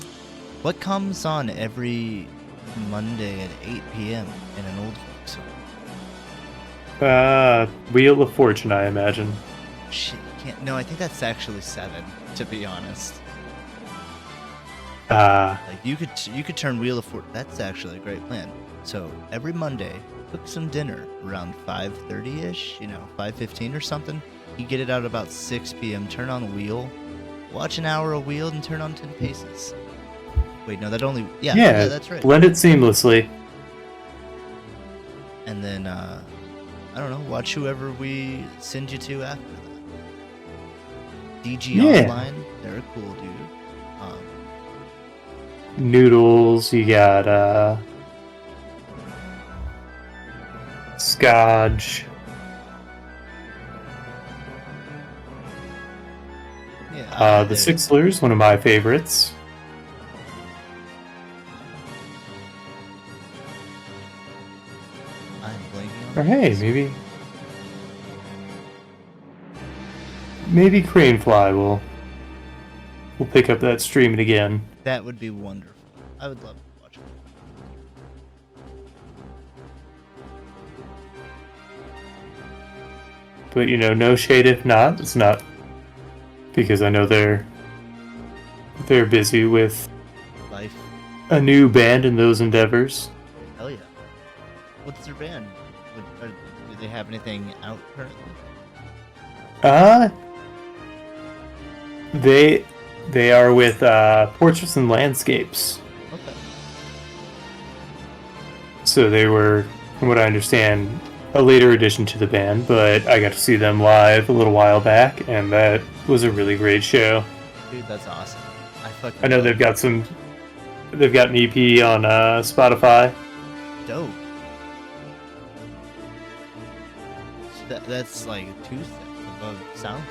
What comes on every Monday at 8 p.m. in an old folks' home? Wheel of Fortune, I imagine. Shit, you can't. No, I think that's actually 7, to be honest. Like you could turn Wheel of Fortune. That's actually a great plan. So every Monday, cook some dinner around 5:30ish. 5:15 or something. You get it out about 6 p.m. Turn on Wheel, watch an hour of Wheel, and turn on 10 Paces. Wait, no, that only yeah, that's right. Blend it seamlessly. And then I don't know, watch whoever we send you to after that. DG Online, they're a cool dude. Noodles, you got Scotch. Yeah. The Sixlers, one of my favorites. I'm blanking on Or hey, maybe Cranefly will pick up that streaming again. That would be wonderful. I would love to watch it. But no shade if not. It's not because I know they're busy with Life. a new band in those endeavors. Hell yeah. What's their band? Do they have anything out currently? They are with Portraits and Landscapes. Okay. So they were, from what I understand, a later addition to the band, but I got to see them live a little while back, and that was a really great show. Dude, that's awesome. I know they've got an EP on Spotify. Dope. So that's like 2 steps above SoundCloud.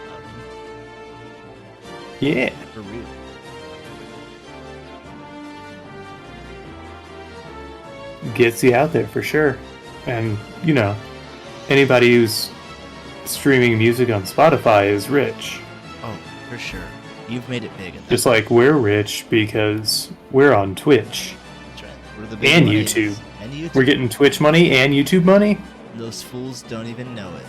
Yeah. For real. Gets you out there for sure. And, anybody who's streaming music on Spotify is rich. Oh, for sure. You've made it big. Just like we're rich because we're on Twitch. That's right. We're the big And ones. YouTube. And YouTube. We're getting Twitch money and YouTube money? Those fools don't even know it.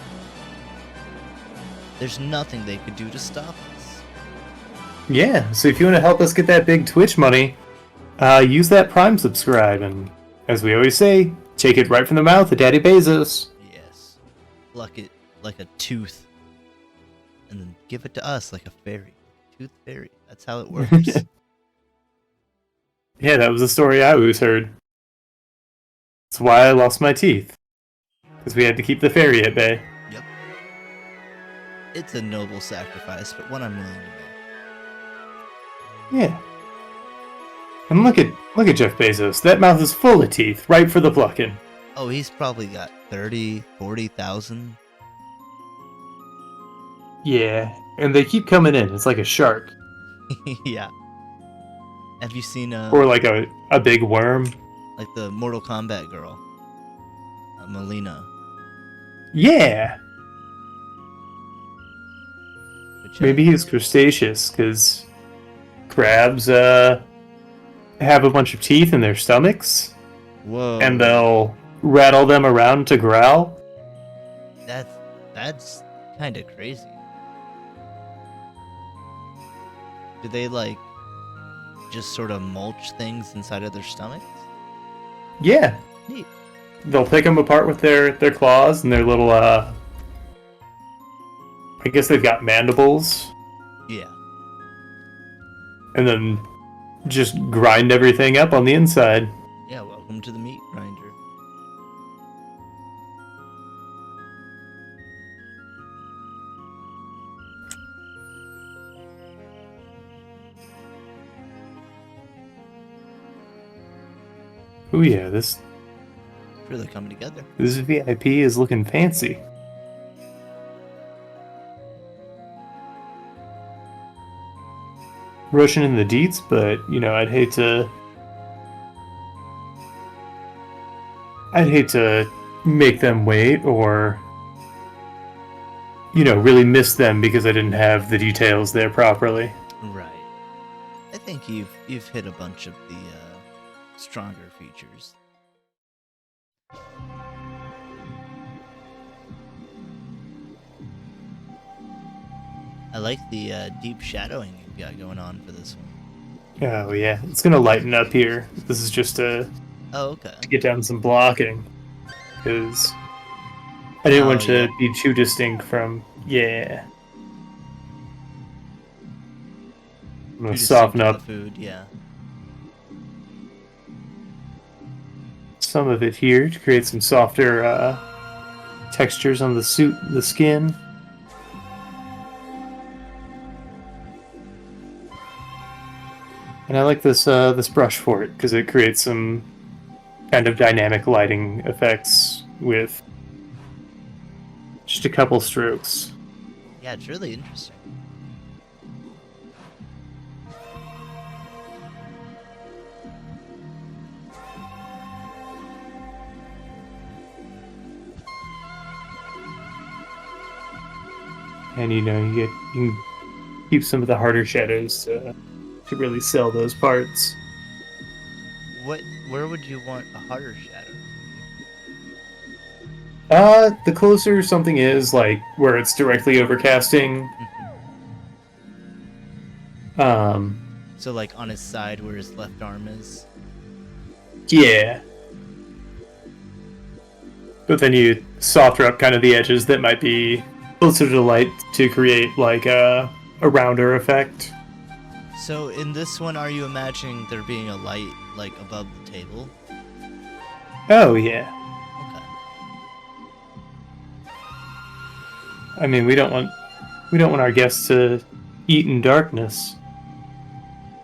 There's nothing they could do to stop us. Yeah, so if you want to help us get that big Twitch money, use that Prime subscribe, and as we always say, take it right from the mouth of Daddy Bezos. Yes. Pluck it like a tooth. And then give it to us like a fairy. Tooth fairy. That's how it works. Yeah, that was a story I always heard. That's why I lost my teeth. Because we had to keep the fairy at bay. Yep. It's a noble sacrifice, but one I'm willing to make. Yeah. And look at Jeff Bezos. That mouth is full of teeth, ripe for the plucking. Oh, he's probably got 30, 40,000. Yeah, and they keep coming in. It's like a shark. Yeah. Have you seen or like a big worm. like the Mortal Kombat girl, Melina? Yeah. Which, Maybe he's crustaceous, because crabs have a bunch of teeth in their stomachs, Whoa. and they'll rattle them around to growl. That's kind of crazy. Do they like just sort of mulch things inside of their stomachs? Yeah. Neat. They'll pick them apart with their claws and their little, I guess they've got mandibles, Yeah. and then just grind everything up on the inside. Yeah, welcome to the meat grinder. Oh yeah, this Really coming together. VIP is looking fancy. Rushing in the deets, but I'd hate to make them wait or really miss them because I didn't have the details there properly. Right. I think you've hit a bunch of the stronger features. I like the deep shadowing you've got going on for this one. Oh yeah, it's gonna lighten up here. This is just to Okay. get down some blocking because I didn't want to be too distinct from I'm gonna soften up the food, yeah. some of it here to create some softer textures on the suit, the skin. And I like this brush for it because it creates some kind of dynamic lighting effects with just a couple strokes. Yeah, it's really interesting. And you can keep some of the harder shadows to really sell those parts. Where would you want a harder shadow? The closer something is, like where it's directly overcasting. So like on his side where his left arm is? Yeah. But then you softer up kind of the edges that might be closer to light to create like a rounder effect. So in this one, are you imagining there being a light like above the table? Oh yeah. Okay. I mean, we don't want our guests to eat in darkness.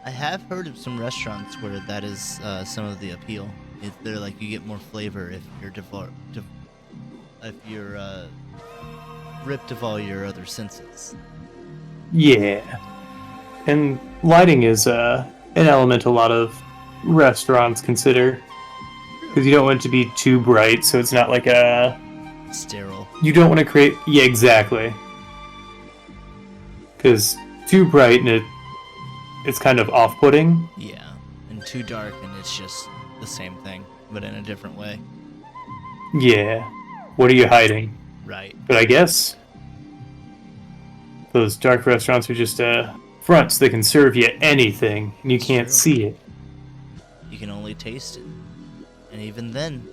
I have heard of some restaurants where that is some of the appeal. They're like you get more flavor if you're ripped of all your other senses. Yeah. And lighting is an element a lot of restaurants consider. Because you don't want it to be too bright, so it's not like a... sterile. You don't want to create... Yeah, exactly. Because too bright and it's kind of off-putting. Yeah, and too dark and it's just the same thing, but in a different way. Yeah. What are you hiding? Right. But I guess those dark restaurants are just fronts that can serve you anything, and you can't see it. You can only taste it. And even then,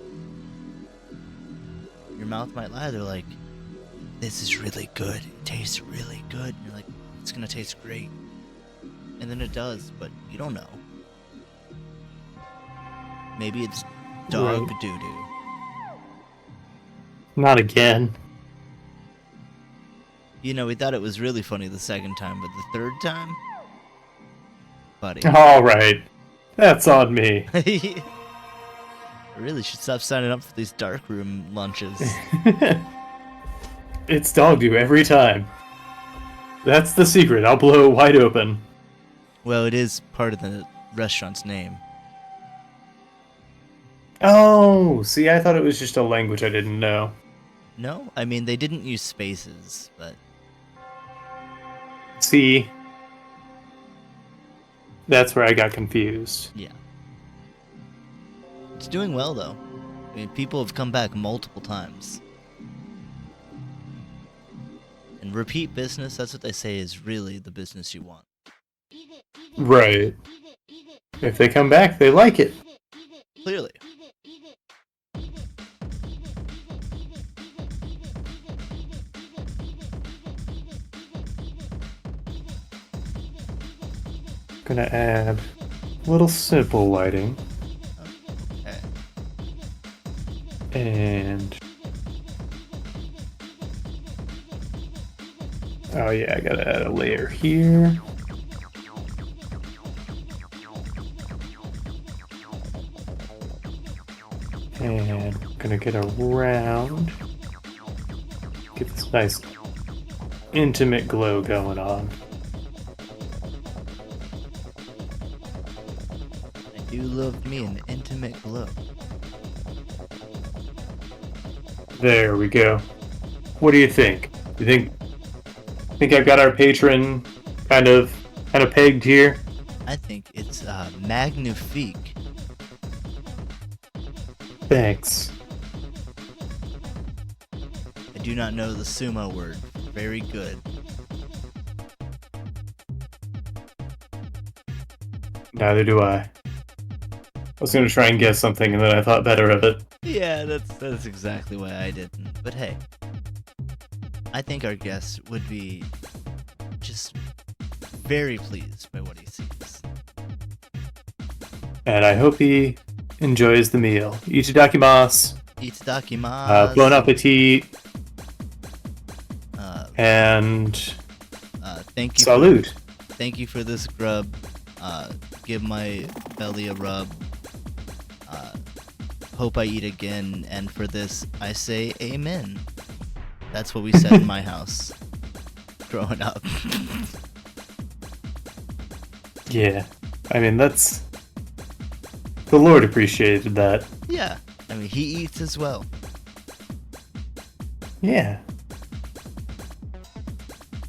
your mouth might lie. They're like, this is really good. It tastes really good. And you're like, it's going to taste great. And then it does, but you don't know. Maybe it's dog doo-doo. Not again. You know, we thought it was really funny the second time, but the third time? Buddy. Alright. That's on me. I really should stop signing up for these darkroom lunches. It's dog do every time. That's the secret. I'll blow it wide open. Well, it is part of the restaurant's name. Oh, see, I thought it was just a language I didn't know. No? I mean, they didn't use spaces, but... See? That's where I got confused. Yeah. It's doing well, though. I mean, people have come back multiple times. And repeat business, that's what they say is really the business you want. Right. If they come back, they like it. Clearly. Gonna add a little simple lighting. Okay. And oh yeah, I gotta add a layer here. And gonna get around, get this nice intimate glow going on. I do love me an intimate glow. There we go. What do you think? You think I've got our patron kind of pegged here? I think it's magnifique. Thanks. I do not know the sumo word. Very good. Neither do I. I was gonna try and guess something, and then I thought better of it. Yeah, that's exactly why I didn't. But hey, I think our guest would be just very pleased by what he sees. And I hope he enjoys the meal. Itadakimasu. Itadakimasu. Bon appetit. And thank you. salute. Thank you for this grub. Give my belly a rub. Hope I eat again. And for this, I say amen. That's what we said in my house growing up. Yeah. I mean, that's... The Lord appreciated that. Yeah. I mean, he eats as well. Yeah.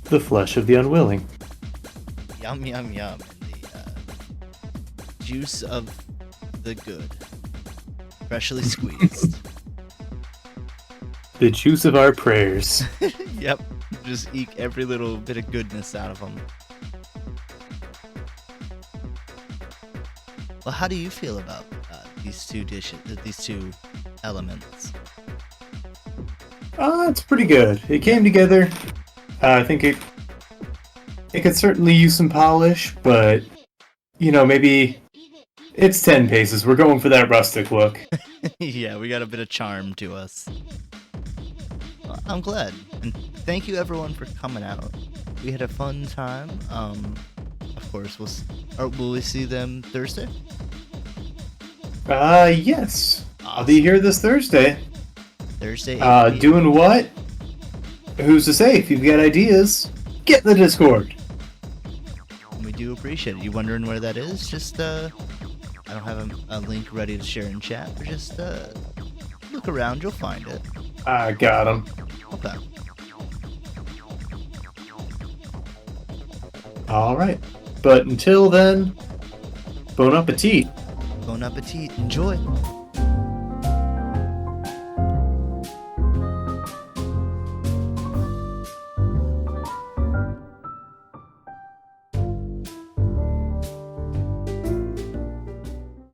The flesh of the unwilling. Yum, yum, yum. And the juice of the good. Freshly squeezed. The juice of our prayers. Yep. Just eke every little bit of goodness out of them. Well, how do you feel about these two dishes, these two elements? It's pretty good. It came together. I think it could certainly use some polish, but, you know, maybe it's 10 paces. We're going for that rustic look. Yeah, we got a bit of charm to us. Well, I'm glad. And thank you everyone for coming out. We had a fun time. Of course, will we see them Thursday? Yes. I'll be here this Thursday. Thursday, 8 p.m. Doing what? Who's to say? If you've got ideas, get in the Discord. We do appreciate it. You wondering where that is? Just, I don't have a link ready to share in chat, but just, look around, you'll find it. I got him. Okay. Alright. But until then, bon appetit. Bon appetit. Enjoy.